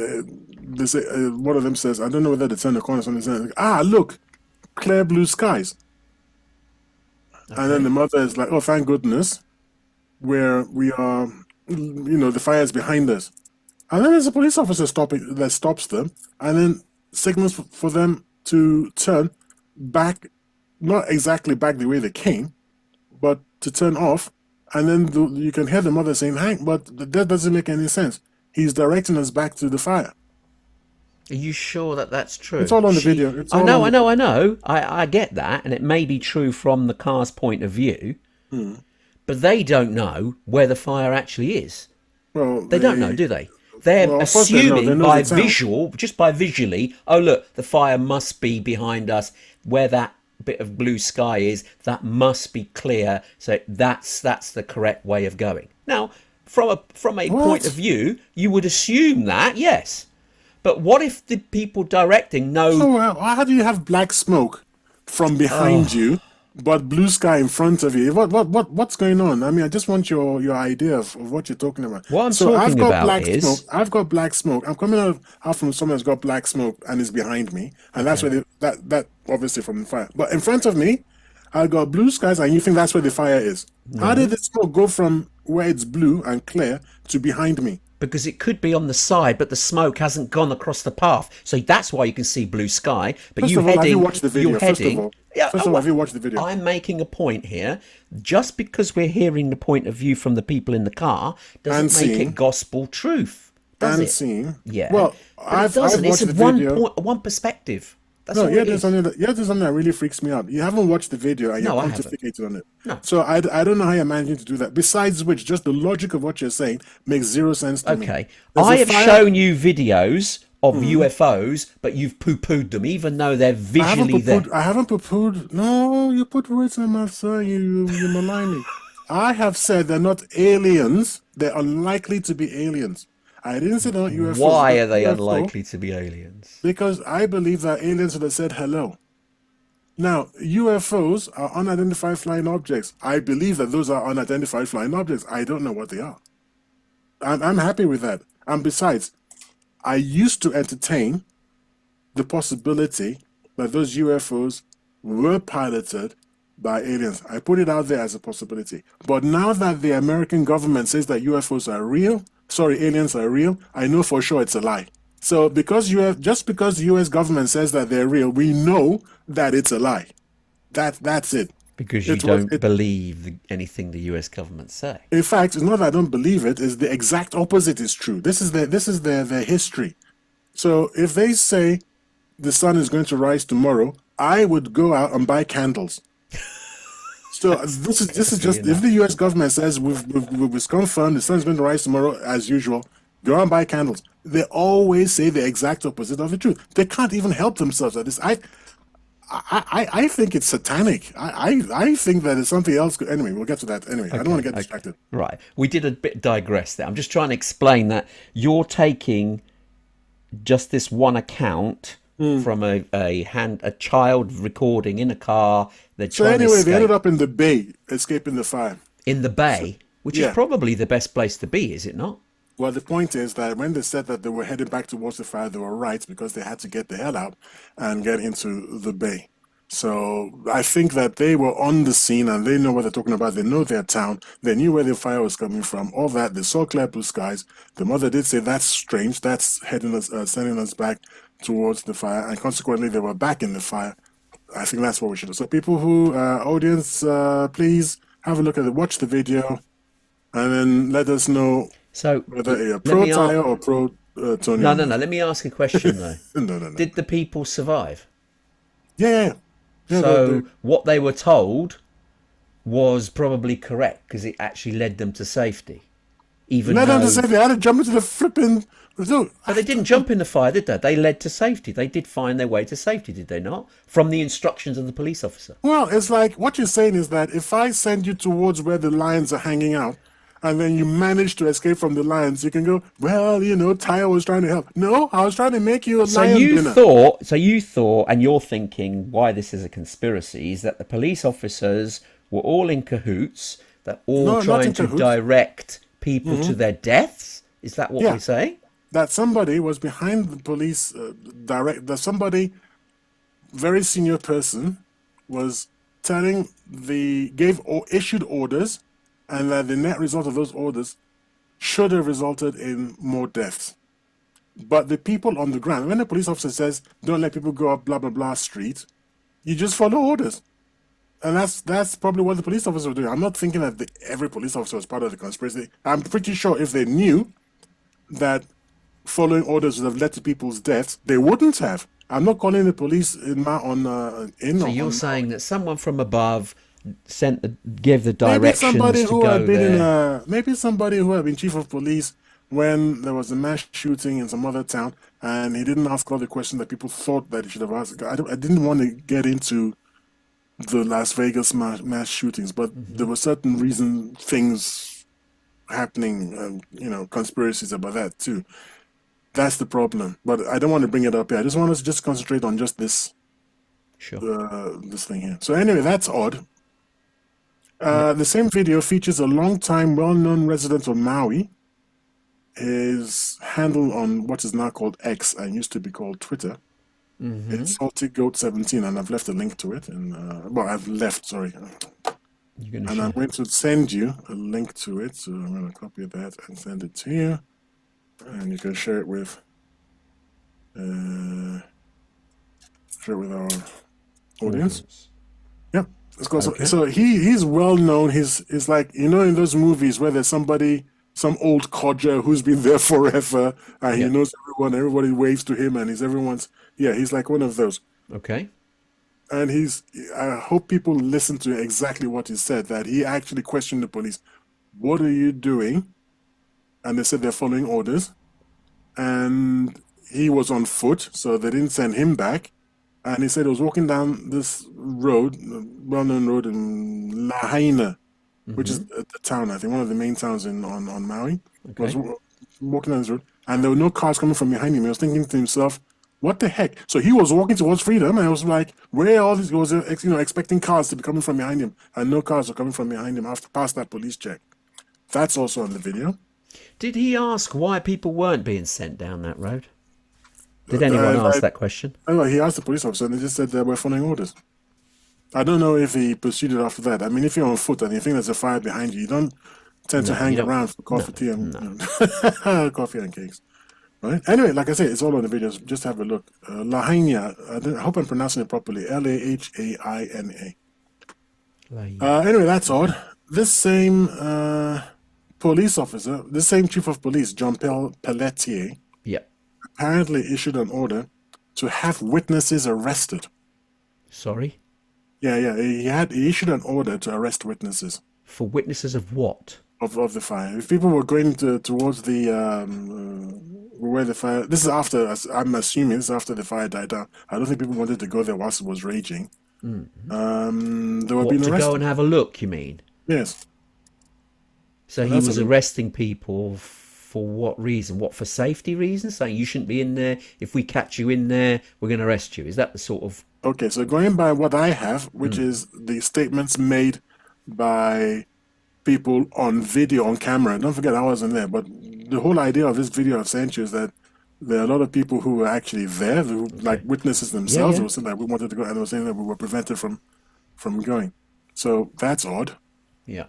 they say, one of them says, I don't know whether they turn the corner or something, says, look, clear blue skies. And then the mother is like, oh, thank goodness, where we are, the fire is behind us. And then there's a police officer that stops them and then signals for them to turn back, not exactly back the way they came, but to turn off. And then you can hear the mother saying, Hank, but that doesn't make any sense. He's directing us back to the fire. Are you sure that that's true? It's all on the video. It's I all know, on I know. I get that, and it may be true from the car's point of view, but they don't know where the fire actually is. Well, They don't know, do they? They're Well, of course they know. They assuming know by the sound. visual, just by visually, oh look, the fire must be behind us. Where that bit of blue sky is, that must be clear. So that's the correct way of going. Now, from a point of view, you would assume that, yes. But what if the people directing know? So how do you have black smoke from behind you, but blue sky in front of you? What's going on? I mean, I just want your idea of what you're talking about. What I'm so talking I've got about black is- smoke. I've got black smoke. I'm coming out from someone that's got black smoke and is behind me, and that's where that obviously from the fire. But in front of me, I got blue skies, and you think that's where the fire is? How did the smoke go from where it's blue and clear to behind me? Because it could be on the side, but the smoke hasn't gone across the path. So that's why you can see blue sky. But First you of all, heading, have you watched the video? you're First of heading. all, Yeah, have you watched the video? I'm making a point here. Just because we're hearing the point of view from the people in the car doesn't And make seeing. it gospel truth, does And it? seeing. Yeah. Well, But I've it doesn't. watched It's the video. one perspective. That's No, all it is. there's something that really freaks me out. You haven't watched the video and No, you're I haven't. pontificating on it. No. So I don't know how you're managing to do that. Besides which, just the logic of what you're saying makes zero sense to me. Okay. There's I a have fire- shown you videos of UFOs, but you've poo-pooed them, even though they're visually there. I haven't poo-pooed. No, you put words in my mouth, sir. You malign me. I have said they're not aliens. They're unlikely to be aliens. I didn't say they're not UFOs. Why They're are they UFO unlikely to be aliens? Because I believe that aliens would have said hello. Now, UFOs are unidentified flying objects. I believe that those are unidentified flying objects. I don't know what they are. I'm happy with that. And besides, I used to entertain the possibility that those UFOs were piloted by aliens. I put it out there as a possibility. But now that the American government says that UFOs are real, aliens are real, I know for sure it's a lie. So just because the US government says that they're real, we know that it's a lie. That's it. Because you don't believe anything the US government say. In fact, it's not that I don't believe it, it's the exact opposite is true. This is their history. So if they say the sun is going to rise tomorrow, I would go out and buy candles. So this is just, if the US government says we've confirmed the sun is going to rise tomorrow as usual, go out and buy candles. They always say the exact opposite of the truth. They can't even help themselves at this. I think it's satanic. I think that it's something else. Anyway, we'll get to that. Anyway, I don't want to get distracted. Right. We did a bit digress there. I'm just trying to explain that you're taking just this one account from a child recording in a car. So anyway, they ended up in the bay, escaping the fire. In the bay, which is probably the best place to be, is it not? Well, the point is that when they said that they were headed back towards the fire, they were right, because they had to get the hell out and get into the bay. So I think that they were on the scene and they know what they're talking about. They know their town. They knew where the fire was coming from. All that. They saw clear blue skies. The mother did say, that's strange. That's heading us, sending us back towards the fire. And consequently, they were back in the fire. I think that's what we should do. So people who, audience, please have a look at it. Watch the video and then let us know whether you're pro Tyre or pro Tony. No. Let me ask a question, though. No. Did the people survive? Yeah. So what they were told was probably correct, because it actually led them to safety. Even led them to safety. They had to jump into the flipping. But they didn't jump in the fire, did they? They led to safety. They did find their way to safety, did they not? From the instructions of the police officer. Well, it's like what you're saying is that if I send you towards where the lions are hanging out, and then you manage to escape from the lions, you can go, well, you know, Tyre was trying to help. No, I was trying to make you a lion dinner. So you thought, and you're thinking why this is a conspiracy, is that the police officers were all in cahoots, that trying to direct people to their deaths? Is that what we're saying? That somebody was behind the police, that somebody, very senior person, was issued orders, and that the net result of those orders should have resulted in more deaths. But the people on the ground, when the police officer says, don't let people go up blah, blah, blah street, you just follow orders. And that's probably what the police officer was doing. I'm not thinking that every police officer was part of the conspiracy. I'm pretty sure if they knew that following orders would have led to people's deaths, they wouldn't have. I'm not calling the police So you're saying that someone from above gave the directions to go there. Maybe somebody who had been chief of police when there was a mass shooting in some other town, and he didn't ask all the questions that people thought that he should have asked. I didn't want to get into the Las Vegas mass shootings, but there were certain things happening, conspiracies about that too. That's the problem. But I don't want to bring it up here. I just want us to just concentrate on just this. Sure. This thing here. So anyway, that's odd. The same video features a long-time, well-known resident of Maui. His handle on what is now called X and used to be called Twitter. It's SaltyGoat17, and I've left a link to it. Sorry. And I'm going to send you a link to it. So I'm going to copy that and send it to you. And you can share it with our audience. Yeah. Okay. So he's well known. He's like, in those movies where there's somebody, some old codger who's been there forever, and he knows everyone, everybody waves to him, and he's like one of those. Okay. And I hope people listen to exactly what he said, that he actually questioned the police. What are you doing? And they said they're following orders. And he was on foot, so they didn't send him back. And he said he was walking down this road, well-known road in Lahaina, which is the town, I think, one of the main towns on Maui. Okay. He was walking down this road, and there were no cars coming from behind him. He was thinking to himself, what the heck? So he was walking towards freedom, and I was like, where are all these? He was expecting cars to be coming from behind him, and no cars were coming from behind him after past that police check. That's also on the video. Did he ask why people weren't being sent down that road? Did anyone ask that question? No, he asked the police officer, and they just said they were following orders. I don't know if he pursued it after that. I mean, if you're on foot and you think there's a fire behind you, you don't tend to hang around for coffee coffee and cakes. Right? Anyway, like I say, it's all on the videos. Just have a look. Lahaina, I hope I'm pronouncing it properly. Lahaina. Anyway, that's odd. This same police officer, this same chief of police, John Pelletier, Yeah. apparently issued an order to have witnesses arrested. Sorry? Yeah, he issued an order to arrest witnesses For witnesses of what? of the fire. If people were going towards the where the fire, this is after, I'm assuming this is after the fire died down. I don't think people wanted to go there whilst it was raging. They were What, being to arrested. go and have a look, you mean? Yes. So he That's was a- arresting people for what reason? What, for safety reasons? Saying you shouldn't be in there. If we catch you in there, we're going to arrest you. Is that the sort of... Okay, so going by what I have, which is the statements made by people on video, on camera. Don't forget, I wasn't there, but the whole idea of this video I've sent you is that there are a lot of people who were actually there, who, like witnesses themselves, yeah. who were saying that we wanted to go, and they were saying that we were prevented from going. So that's odd. Yeah.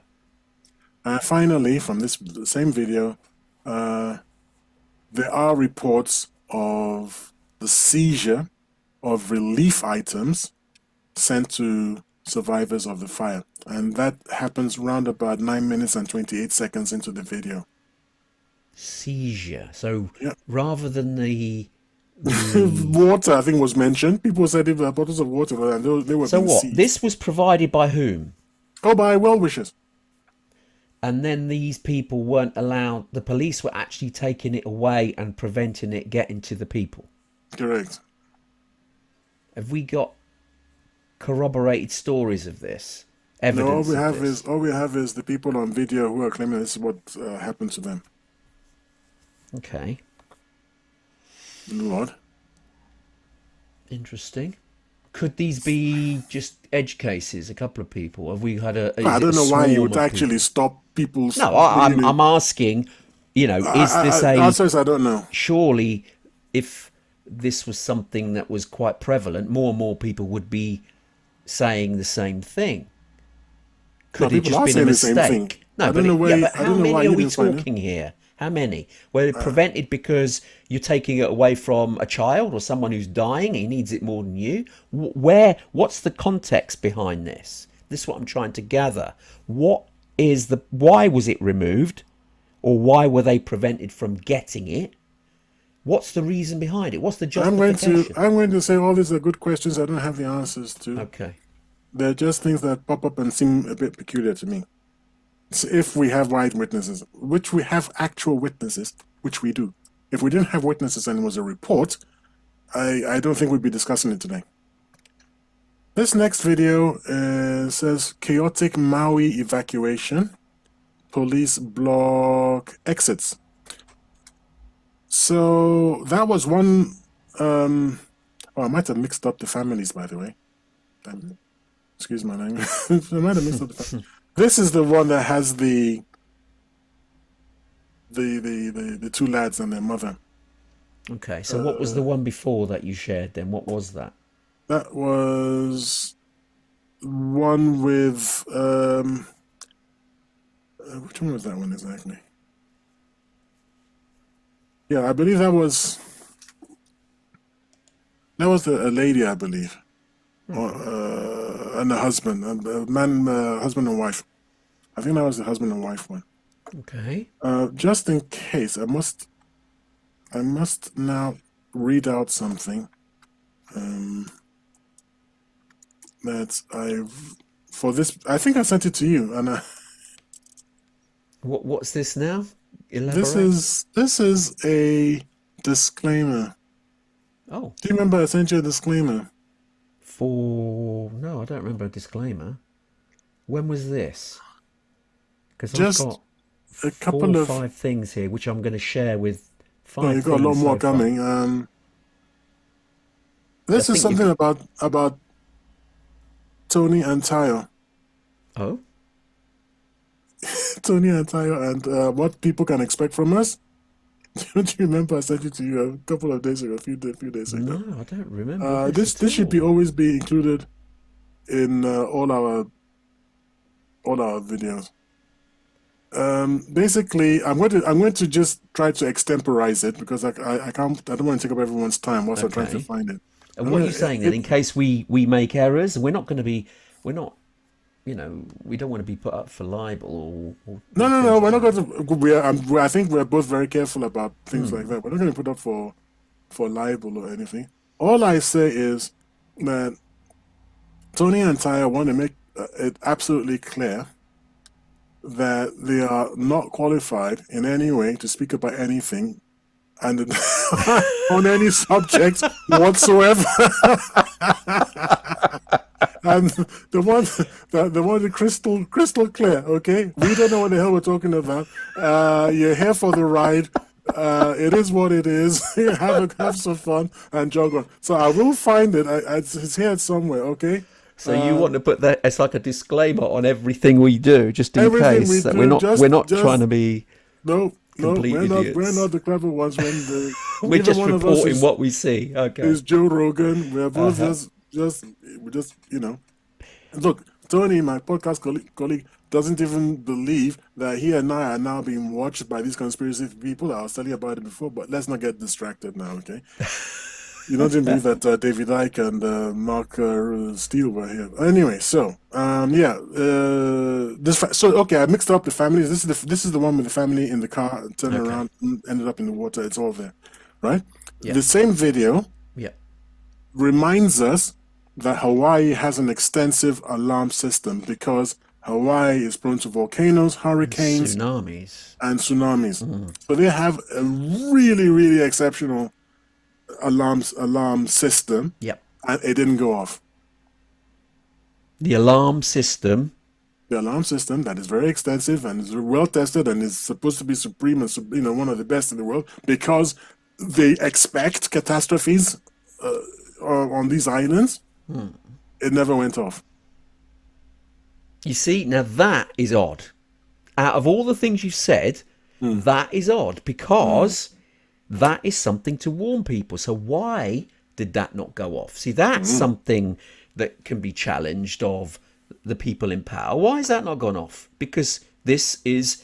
Finally, from this same video, there are reports of the seizure of relief items sent to survivors of the fire. And that happens round about 9 minutes and 28 seconds into the video. Seizure. So Yeah. rather than the... Water, I think, was mentioned. People said if bottles of water, and they were So being what? seized. This was provided by whom? Oh, by well-wishers. And then these people weren't allowed... The police were actually taking it away and preventing it getting to the people. Correct. Have we got corroborated stories of this? No, Evidence of this? all we have is the people on video who are claiming this is what happened to them. Okay. Lord. Interesting. Could these be just edge cases? A couple of people? Have we had a? I is it don't a know why you swarm would of actually people? stop people's... No, I'm asking. You know, is this a? Answers, I don't know. Surely, if this was something that was quite prevalent, more and more people would be saying the same thing. Could it people just are been a saying the same mistake? thing. No, I but don't know where- but I how don't know why many are you we didn't find it. talking here? How many? Were it prevented because you're taking it away from a child or someone who's dying? He needs it more than you. What's the context behind this? This is what I'm trying to gather. Why was it removed, or why were they prevented from getting it? What's the reason behind it? What's the I'm justification? going to say all these are good questions I don't have the answers to. Okay. They're just things that pop up and seem a bit peculiar to me. So if we have witnesses, which we have actual witnesses, which we do. If we didn't have witnesses and it was a report, I don't think we'd be discussing it today. This next video says chaotic Maui evacuation. Police block exits. So that was one. Oh, I might have mixed up the families, by the way. Excuse my language. I might have mixed up the families. This is the one that has the two lads and their mother. Okay. So what was the one before that you shared then? What was that? That was one with which one was that one exactly? Yeah, I believe that was a lady, I believe, and a husband, a man, husband and wife. I think that was the husband and wife one. Okay. Just in case, I must now read out something that I think I sent it to you, and What's this now? Elaborate. this is a disclaimer. Oh, Do you remember I sent you a disclaimer? no, I don't remember a disclaimer. When was this? Because I've Just got a couple four or of. 5 things here, which I'm going to share with 5 No, you got a lot things more so far. coming. This I is think something about Tony and Tayo. Oh, Tony and Tayo, and what people can expect from us. Don't you remember I sent it to you a couple of days ago, a few days ago? no, I don't remember. This at should all. always be included in all our videos. Basically, I'm going to just try to extemporize it because I don't want to take up everyone's time whilst I'm trying to Okay. find it. And what are you saying then? In case we make errors, we're not. we don't want to be put up for libel or No. We're not going to. I think we're both very careful about things like that. We're not going to put up for libel or anything. All I say is that Tony and Tyre want to make it absolutely clear that they are not qualified in any way to speak about anything and on any subject whatsoever. And the one crystal clear. Okay, we don't know what the hell we're talking about. You're here for the ride. It is what it is. have some fun and jog on. So I will find it. It's here somewhere. Okay. So you want to put that as like a disclaimer on everything we do, just in case that we're not trying to be complete idiots. We're not the clever ones. We're just reporting what we see. Okay. Is Joe Rogan? We're both just Look, Tony, my podcast colleague, doesn't even believe that he and I are now being watched by these conspiracy people. I was telling you about it before, but let's not get distracted now, okay? You don't even believe that David Icke and Mark Steele were here. Anyway, so I mixed up the families. This is the one with the family in the car, turned around, ended up in the water. It's all there, right? Yeah. The same video reminds us that Hawaii has an extensive alarm system because Hawaii is prone to volcanoes, hurricanes, and tsunamis. So they have a really, really exceptional alarm system. Yep. And it didn't go off. The alarm system that is very extensive and is well tested and is supposed to be supreme and one of the best in the world because they expect catastrophes on these islands. It never went off. You see, now that is odd. Out of all the things you've said, that is odd because that is something to warn people. So why did that not go off? See, that's something that can be challenged of the people in power. Why has that not gone off? Because this is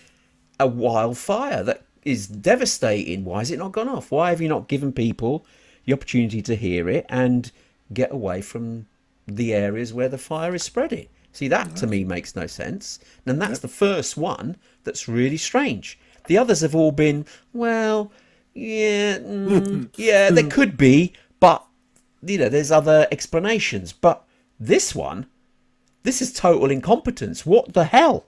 a wildfire that is devastating. Why has it not gone off? Why have you not given people the opportunity to hear it and get away from the areas where the fire is spreading? See, that to me makes no sense. And that's the first one that's really strange. The others have all been, well, there could be, but there's other explanations. But this one, this is total incompetence. What the hell?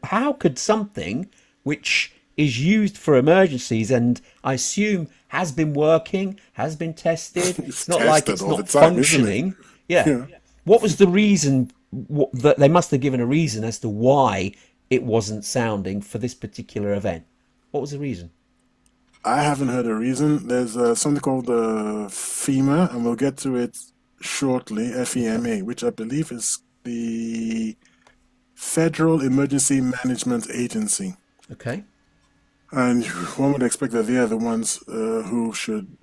How could something which is used for emergencies and I assume has been working, has been tested, it's not like it's not functioning. Yeah. What was the reason? They must have given a reason as to why it wasn't sounding for this particular event. What was the reason? I haven't heard a reason. There's something called FEMA, and we'll get to it shortly, FEMA, which I believe is the Federal Emergency Management Agency. Okay. And one would expect that they are the ones who should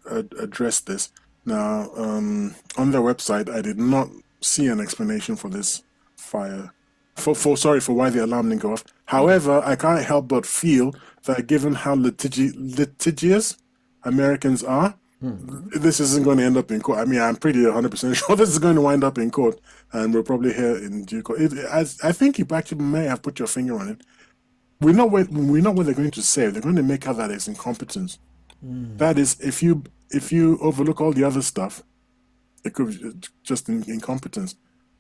address this. Now, on their website, I did not see an explanation for this fire. For why the alarm didn't go off. However, I can't help but feel that given how litigious Americans are, this isn't going to end up in court. I mean, I'm pretty 100% sure this is going to wind up in court, and we're probably here in due course. I think you actually may have put your finger on it. We know what they're going to say. They're going to make out that it's incompetence. That is, if you overlook all the other stuff, it could be just incompetence.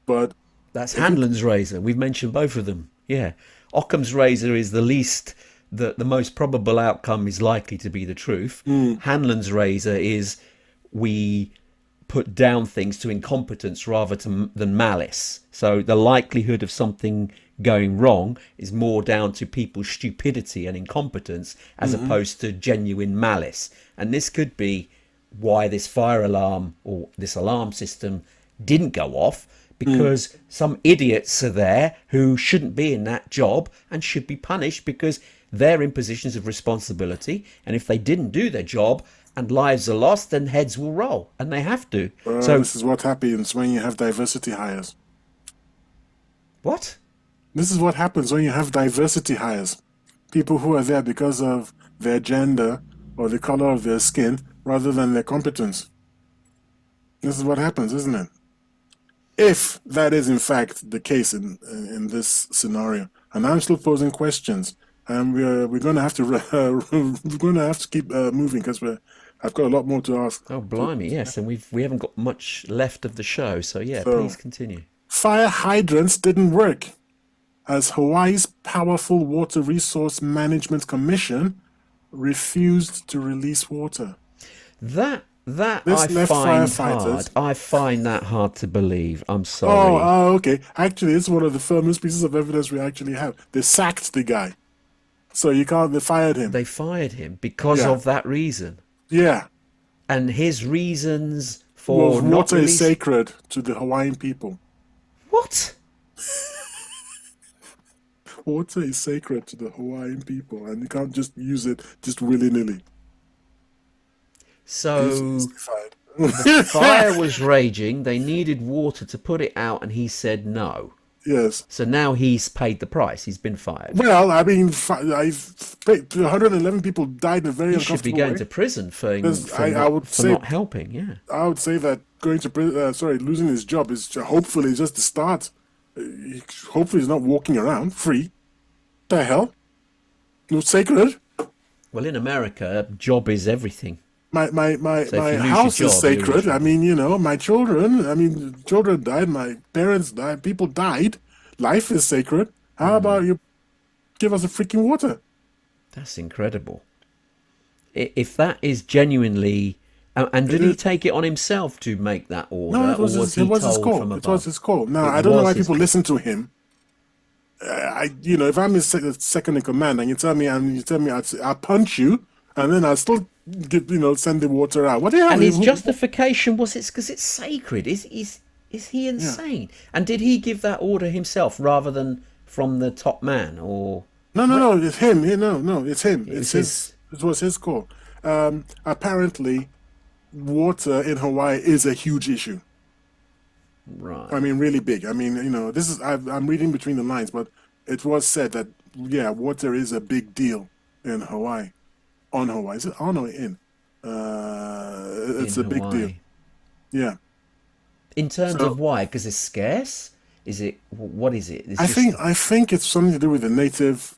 But that's Hanlon's razor. We've mentioned both of them. Yeah. Occam's razor is the most probable outcome is likely to be the truth. Hanlon's razor is we put down things to incompetence rather than malice. So the likelihood of something going wrong is more down to people's stupidity and incompetence as opposed to genuine malice. And this could be why this fire alarm or this alarm system didn't go off, because some idiots are there who shouldn't be in that job and should be punished because they're in positions of responsibility. And if they didn't do their job and lives are lost, then heads will roll, and they have to. So this is what happens when you have diversity hires. What? This is what happens when you have diversity hires. People who are there because of their gender or the color of their skin rather than their competence. This is what happens, isn't it? if that is in fact the case in this scenario, and I'm still posing questions, and we're going to have to we're going to have to keep moving because I've got a lot more to ask. Oh, blimey, yes, and we haven't got much left of the show, so yeah, So, please continue. fire hydrants didn't work, as Hawaii's powerful Water Resource Management Commission refused to release water. That This I left find firefighters. hard. I find that hard to believe. I'm sorry. Okay. Actually, it's one of the firmest pieces of evidence we actually have. They sacked the guy. So you can't, they fired him. They fired him because Yeah. of that reason. Yeah. And his reasons Well, for not water is releasing... sacred to the Hawaiian people. What? Water is sacred to the Hawaiian people, and you can't just use it just willy-nilly. So He's fired. the fire was raging. They needed water to put it out, and he said no. Yes. So now he's paid the price. He's been fired. Well, I mean, 111 people died in a very He should be uncomfortable going way. to prison for I would say- not helping. Yeah. I would say that going to prison, losing his job is hopefully just the start. Hopefully, he's not walking around free. The hell? No sacred. Well, in America, job is everything. My So if you lose your house job, is you sacred. lose your I mean, my children died. My parents died. People died. Life is sacred. How about you give us a freaking water? That's incredible. If that is genuinely... And did he take it on himself to make that order? No, it was or his, he it was his told call. from It above? was his call. Now, It I don't know was why his people call. listen to him. If I'm his second in command and you tell me I'll punch you, and then I'll still send the water out. What the hell? And his justification was it's because it's sacred. Is he insane? And did he give that order himself rather than from the top man? Or No, it's him. No, it's him. It's It was his call. Apparently, water in Hawaii is a huge issue. right? I mean, really big. I mean, this is I'm reading between the lines, but it was said that water is a big deal in Hawaii. On Hawaii, is it on or in? It's in a big deal. Hawaii. Yeah, In terms So- of why? Because it's scarce. Is it? What is it? It's I think it's something to do with the natives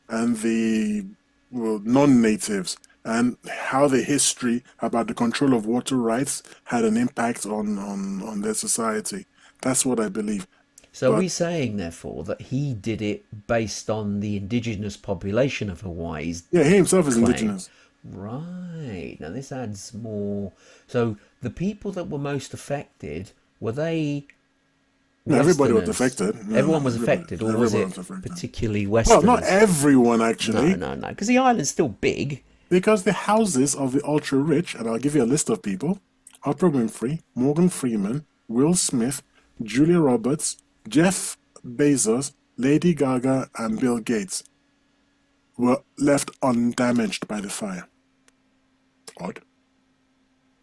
and the non-natives, and how the history about the control of water rights had an impact on their society. That's what I believe. So are but- we saying, therefore, that he did it based on the indigenous population of Hawaii's Yeah, he himself is claim? indigenous. Right. Now this adds more. So the people that were most affected, were they No, everybody was Westerners? affected. No, Everyone was everybody- affected, or was everyone it was affected. particularly Well, Westerners? not everyone actually, No, because the island's still big. because the houses of the ultra rich, and I'll give you a list of people: Oprah Winfrey, Morgan Freeman, Will Smith, Julia Roberts, Jeff Bezos, Lady Gaga, and Bill Gates were left undamaged by the fire. Odd.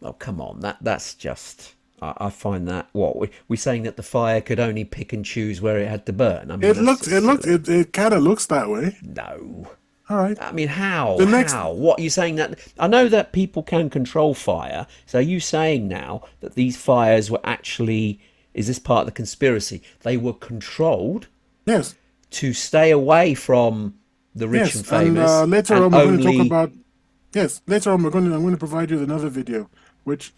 Oh, come on. That's just... I find that... What? We're saying that the fire could only pick and choose where it had to burn? I mean, It kind of looks that way. No. All right. I mean, how? The next- How? What are you saying that... I know that people can control fire. So are you saying now that these fires were actually... Is this part of the conspiracy? They were controlled Yes. to stay away from the rich and famous. And later and on we're going to only- talk about. Yes, later on I'm going to provide you with another video, which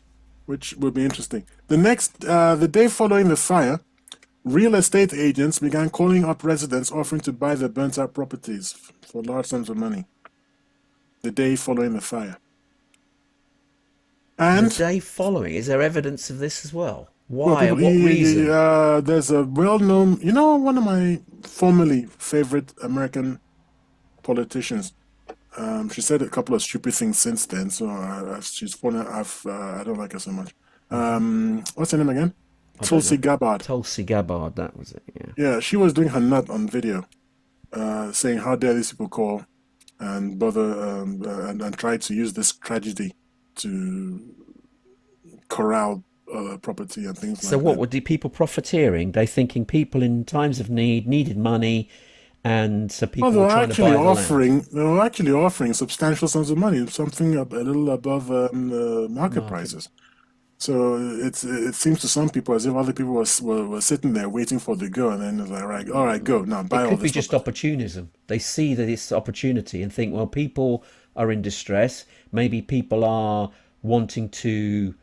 will be interesting. The day following the fire, real estate agents began calling up residents offering to buy their burnt out properties for large sums of money. The day following the fire. And The day following. Is there evidence of this as well? well, Why? people- What reason? there's a well-known, one of my formerly favorite American politicians. She said a couple of stupid things since then, so she's funny. I don't like her so much. What's her name again? Tulsi Gabbard. Tulsi Gabbard, that was it, yeah. Yeah, she was doing her nut on video, saying how dare these people call and bother and try to use this tragedy to corral property and things So like what that. were the people profiteering? They thinking people in times of need needed money, and so people Well, were trying to buy the land. they were actually offering substantial sums of money, something a little above market prices. So it seems to some people as if other people were sitting there waiting for the go, and then it's like, right, all right, go now, buy It all could be this just property. opportunism. They see that it's opportunity and think, well, people are in distress. Maybe people are wanting to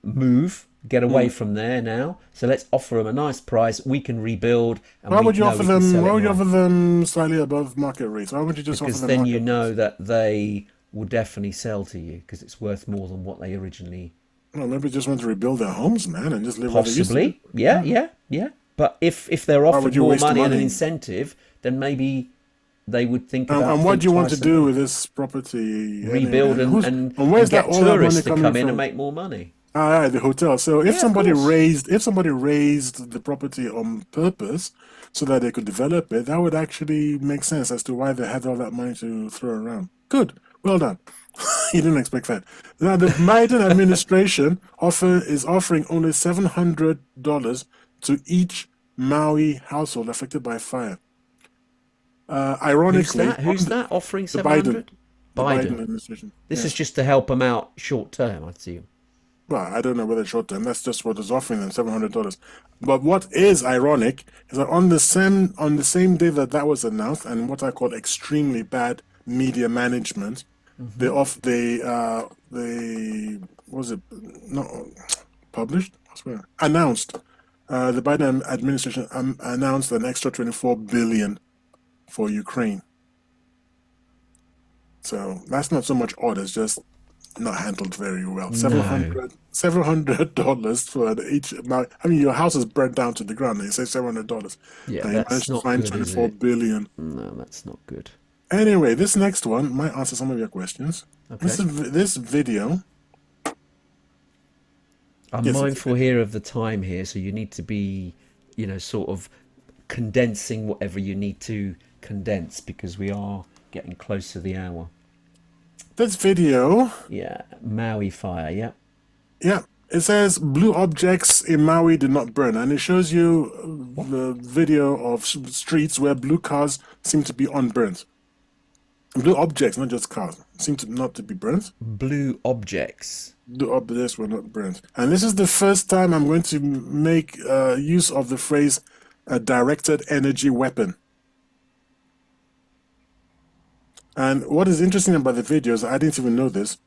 move, get away from there now. So let's offer them a nice price. We can rebuild, and Why we would you know offer we can them? sell Why it would you high offer them slightly above market rates? Why would you just offer because them then you market know rates? that they will definitely sell to you because it's worth more than what they originally Well, maybe just want to rebuild their homes, man, and just live where they used to live. possibly. Yeah, Yeah. yeah, yeah. But if they're Why offered would you more waste the money and an money? incentive, then maybe they would And what think do you want to twice and do move. with this property anyway? Rebuild And who's and and where's that get all that money tourists to coming come in and from? make more money. Ah, right, the hotel. So Yeah, of course. if somebody raised the property on purpose so that they could develop it, that would actually make sense as to why they had all that money to throw around. Good. Well done. You didn't expect that. Now the Biden administration is offering only $700 to each Maui household affected by fire. Who's Ironically, that? Who's that offering the Biden 700? the Biden Biden. administration. This is Yes. just to help them out short term, I assume. Well, I don't know whether short term. That's just what is offering them $700. But what is ironic is that on the same day that that was announced, and what I call extremely bad media management, they was it not published? I swear announced. The Biden administration announced an extra 24 billion for Ukraine. So that's not so much odd. It's just not handled very well. No. Several hundred dollars for each. I mean, your house is burnt down to the ground, and you say $700. Yeah, And you that's managed to not find good, is 24 it? billion. No, that's not good. Anyway, this next one might answer some of your questions. Okay. This video. I'm Yes, it's a mindful video. here of the time here, so you need to be, sort of condensing whatever you need to condense because we are getting close to the hour. This video. Yeah, Maui fire. Yeah. Yeah, it says blue objects in Maui did not burn, and it shows you the video of streets where blue cars seem to be unburnt. Blue objects, not just cars, seem to not to be burnt. Blue objects. The objects were not burnt. And this is the first time I'm going to make use of the phrase a directed energy weapon. And what is interesting about the videos, I didn't even know this,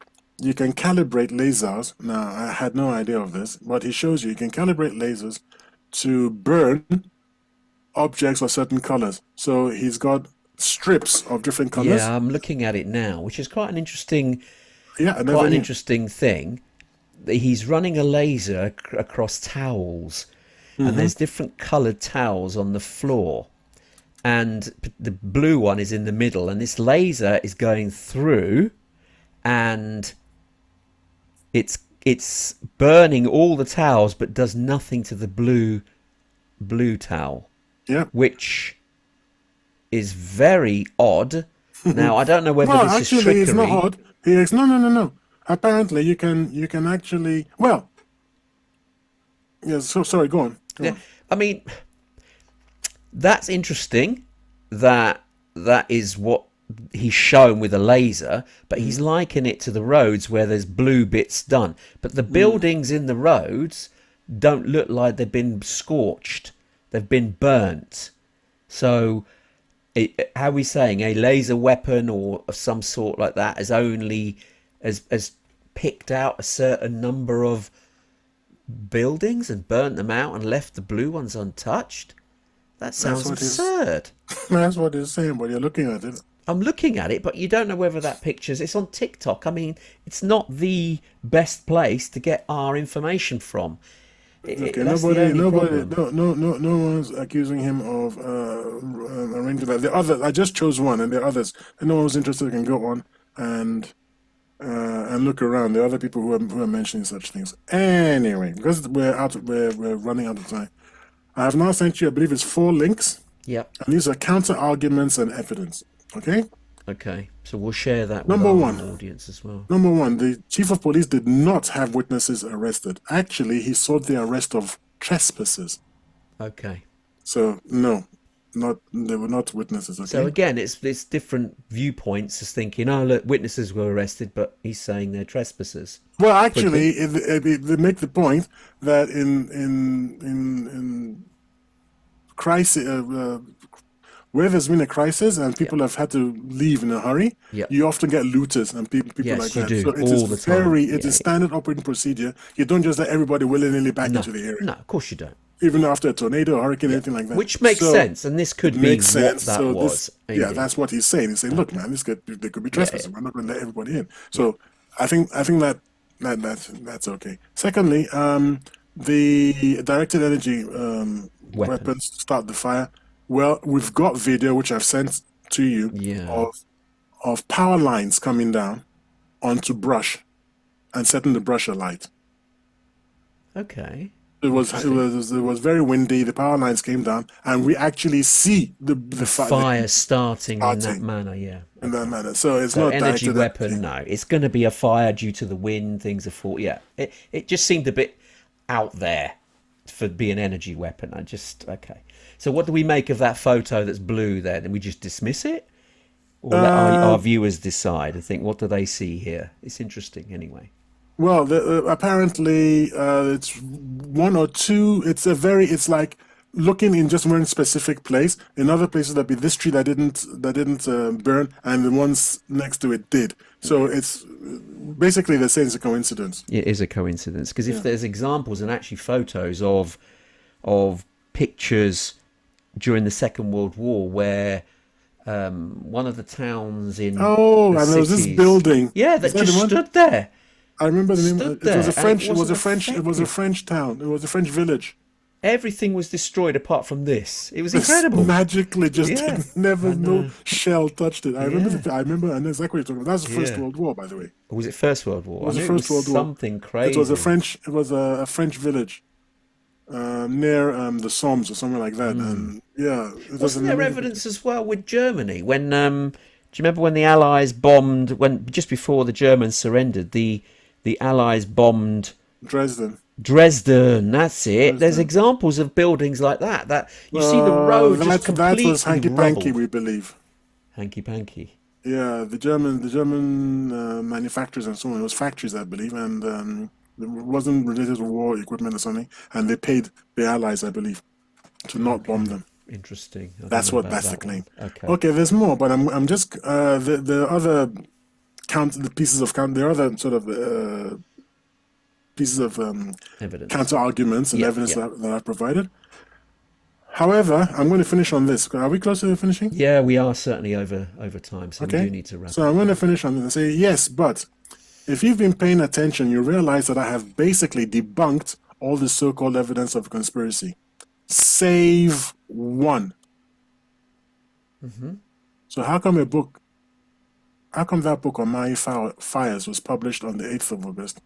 you can calibrate lasers. Now, I had no idea of this, but it shows you can calibrate lasers to burn objects of certain colors. So he's got strips of different colors. Yeah, I'm looking at it now, which is Yeah, I quite never an knew. interesting thing. He's running a laser across towels, and there's different coloured towels on the floor, and the blue one is in the middle, and this laser is going through, and it's burning all the towels, but does nothing to the blue towel, Yeah. which is very odd. Now I don't know whether Well, this is actually, it's not trickery. odd. Yes, no, no, no, no. Apparently, you can actually. Well, yes. So sorry. Go on. Go Yeah, on. I mean, that's interesting. That is what he's shown with a laser, but he's likened it to the roads where there's blue bits done. But the buildings in the roads don't look like they've been scorched; they've been burnt. So, how are we saying a laser weapon or of some sort like that has picked out a certain number of buildings and burnt them out and left the blue ones untouched? That That's sounds what is. absurd. That's what it's saying. But you're looking at it. I'm looking at it, but you don't know whether that picture's. It's on TikTok. I mean, it's not the best place to get our information from. Okay. That's the only Nobody. problem. No one's accusing him of arranging that. The other. I just chose one, and the others. And no one was interested can go on and and look around. There are other people who are mentioning such things. Anyway, because we're running out of time. I have now sent you, I believe it's 4 links, Yep. and these are counter arguments and evidence. Okay? Okay. So we'll share that with Number our one. audience as well. Number one, the chief of police did not have witnesses arrested. Actually, he sought the arrest of trespassers. Okay. So, no. not witnesses. Okay. So again, it's different viewpoints as thinking, oh look, witnesses were arrested, but he's saying they're trespassers. Well, Could be. actually, they make the point that in crisis, where there's been a crisis and people have had to leave in a hurry, Yeah. you often get looters and people Yes, like you that. do, So it all is the time. it is standard operating procedure. You don't just let everybody willy-nilly back No, into the area, no, of course you don't. even after a tornado, or hurricane, anything like that. Which makes So sense, and this could it be makes what sense. that So was. Indeed. that's what he's saying. He's saying, look, man, they could be trespassing. We're not going to let everybody in. So I think that's okay. Secondly, the directed energy weapons to start the fire. Well, we've got video which I've sent to you Yeah. of power lines coming down onto brush and setting the brush alight. Okay. It was very windy. The power lines came down, and we actually see the Fire starting in that starting. manner, yeah. in that manner. So it's So not energy directed at- weapon, no. It's going to be a fire due to the wind, things are fall. Yeah, it just seemed a bit out there for being an energy weapon. Okay. So what do we make of that photo that's blue then? And we just dismiss it? Or let our viewers decide and think, what do they see here? It's interesting anyway. Well, apparently it's one or two. It's like looking in just one specific place. In other places, there'd be this tree that didn't burn, and the ones next to it did. So it's basically they're saying it's a coincidence. It is a coincidence because if there's examples and actually photos of pictures during the Second World War where one of the towns in And the there was this cities- building. yeah, Is that the just one? stood there. I remember the name. stood It was there, a French. and it It was a wasn't French. It was a affected. French town. It was a French village. Everything was destroyed apart from this. It was This incredible. magically just Yeah, never I know. no shell touched it. I remember. Yeah. I remember. I know exactly what you're talking about. That's the First Yeah. World War, by the way. Or was it First World War? It was I the knew First World War. something crazy. It was a French. It was a French village near the Somme or somewhere like that. And yeah, it was Wasn't an there amazing- evidence as well with Germany when? Do you remember when the Allies bombed? When just before the Germans surrendered, the Allies bombed Dresden. Dresden. That's it. There's examples of buildings like that. That you see the road just that completely was hanky panky, rubbled. we believe. Hanky panky. Yeah, the German manufacturers and so on. It was factories, I believe, and it wasn't related to war equipment or something. And they paid the Allies, I believe, to not bomb them. Interesting. I don't That's know what. about That's the that claim. one. Okay. Okay, there's more, but I'm just the other the pieces of the other sort of pieces of Evidence. counter arguments and Yeah, evidence yeah. that I've provided. However, I'm going to finish on this. Are we close to finishing? Yeah, we are certainly over time, so we do need to wrap So up. I'm going to finish on this and say, yes, but if you've been paying attention, you realize that I have basically debunked all the so-called evidence of conspiracy, save one. So how come that book on Maui fires was published on the 8th of August?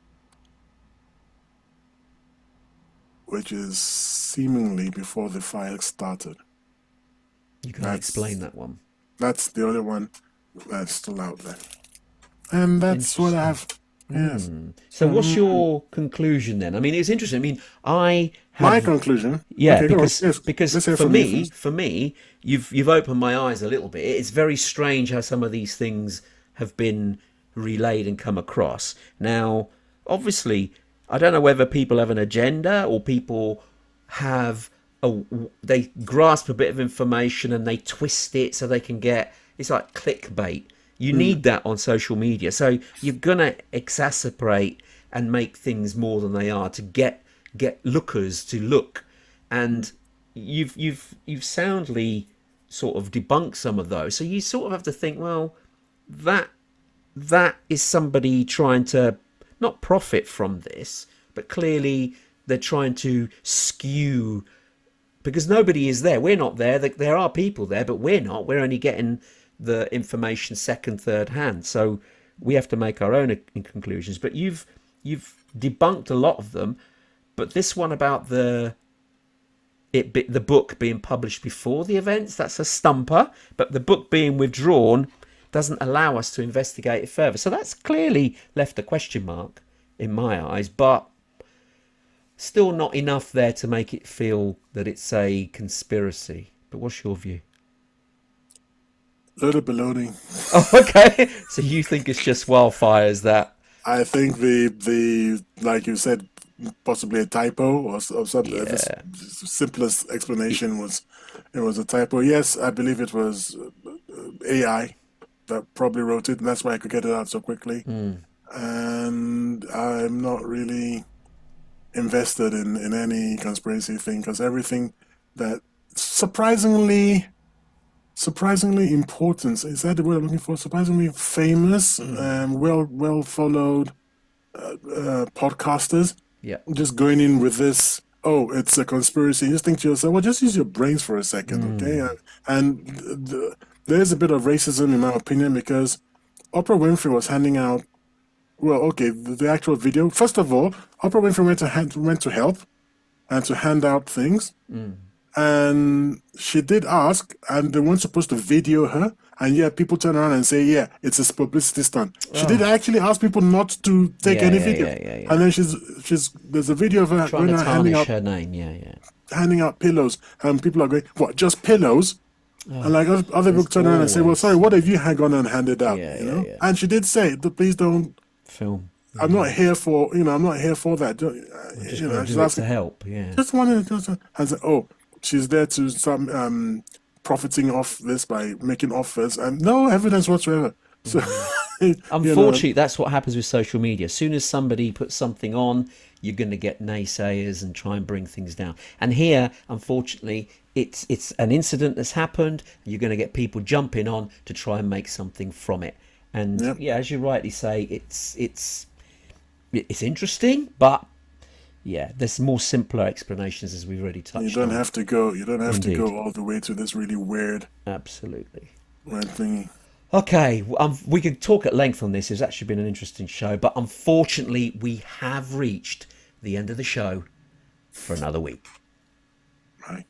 Which is seemingly before the fire started. You can't explain that one. That's the only one that's still out there. And that's what I have. Yes. So what's your conclusion then? I mean, it's interesting. I mean, I have My conclusion. yeah, Okay, go on. because Yes, because let's hear for from you me, first. you've opened my eyes a little bit. It's very strange how some of these things have been relayed and come across. Now, obviously, I don't know whether people have an agenda or people have they grasp a bit of information and they twist it so they can get it's like clickbait. You need that on social media, so you're gonna exacerbate and make things more than they are to get lookers to look. And you've soundly sort of debunked some of those. So you sort of have to think, well, that is somebody trying to not profit from this, but clearly they're trying to skew because nobody is there. We're not there. There are people there, but we're not. We're only getting the information second, third hand. So we have to make our own conclusions. But you've debunked a lot of them. But this one about the book being published before the events, that's a stumper. But the book being withdrawn doesn't allow us to investigate it further. So that's clearly left a question mark in my eyes. But still not enough there to make it feel that it's a conspiracy. But what's your view? Load of baloney. Oh, okay. So you think it's just wildfires that? I think the like you said, possibly a typo or something. The Yeah. simplest explanation was it was a typo. Yes, I believe it was AI that probably wrote it, and that's why I could get it out so quickly. And I'm not really invested in any conspiracy thing because everything that surprisingly important, is that the word I'm looking for? Surprisingly famous and well followed podcasters Yeah. just going in with this, oh, it's a conspiracy. You just think to yourself, well, just use your brains for a second, okay? And there's a bit of racism, in my opinion, because Oprah Winfrey was handing out, well, okay, the actual video. First of all, Oprah Winfrey went to help and to hand out things. And she did ask, and they weren't supposed to video her. And yet people turn around and say, yeah, it's a publicity stunt. She did actually ask people not to take any video. Yeah. And then there's a video of her Trying going to out handing tarnish out her name. Yeah. handing out pillows, and people are going, what, just pillows? And like other people turn around and say, well, always- sorry, what have you gone and handed out? Yeah, you know? yeah. And she did say, please don't. Film. I'm not here for, I'm not here for that. Just You know, want to she's do it asking, to help. Yeah. just wanted to, and say, oh, she's there to start profiting off this by making offers, and no evidence whatsoever. So, Unfortunately, that's what happens with social media. As soon as somebody puts something on, you're going to get naysayers and try and bring things down. And here, unfortunately, it's an incident that's happened. You're going to get people jumping on to try and make something from it. And Yep. yeah, as you rightly say, it's interesting, but yeah, there's more simpler explanations, as we've already touched you don't on. have to go. You don't have Indeed. to go all the way to this really weird Absolutely. thingy. Okay, we could talk at length on this. It's actually been an interesting show, but unfortunately, we have reached the end of the show for another week. Right.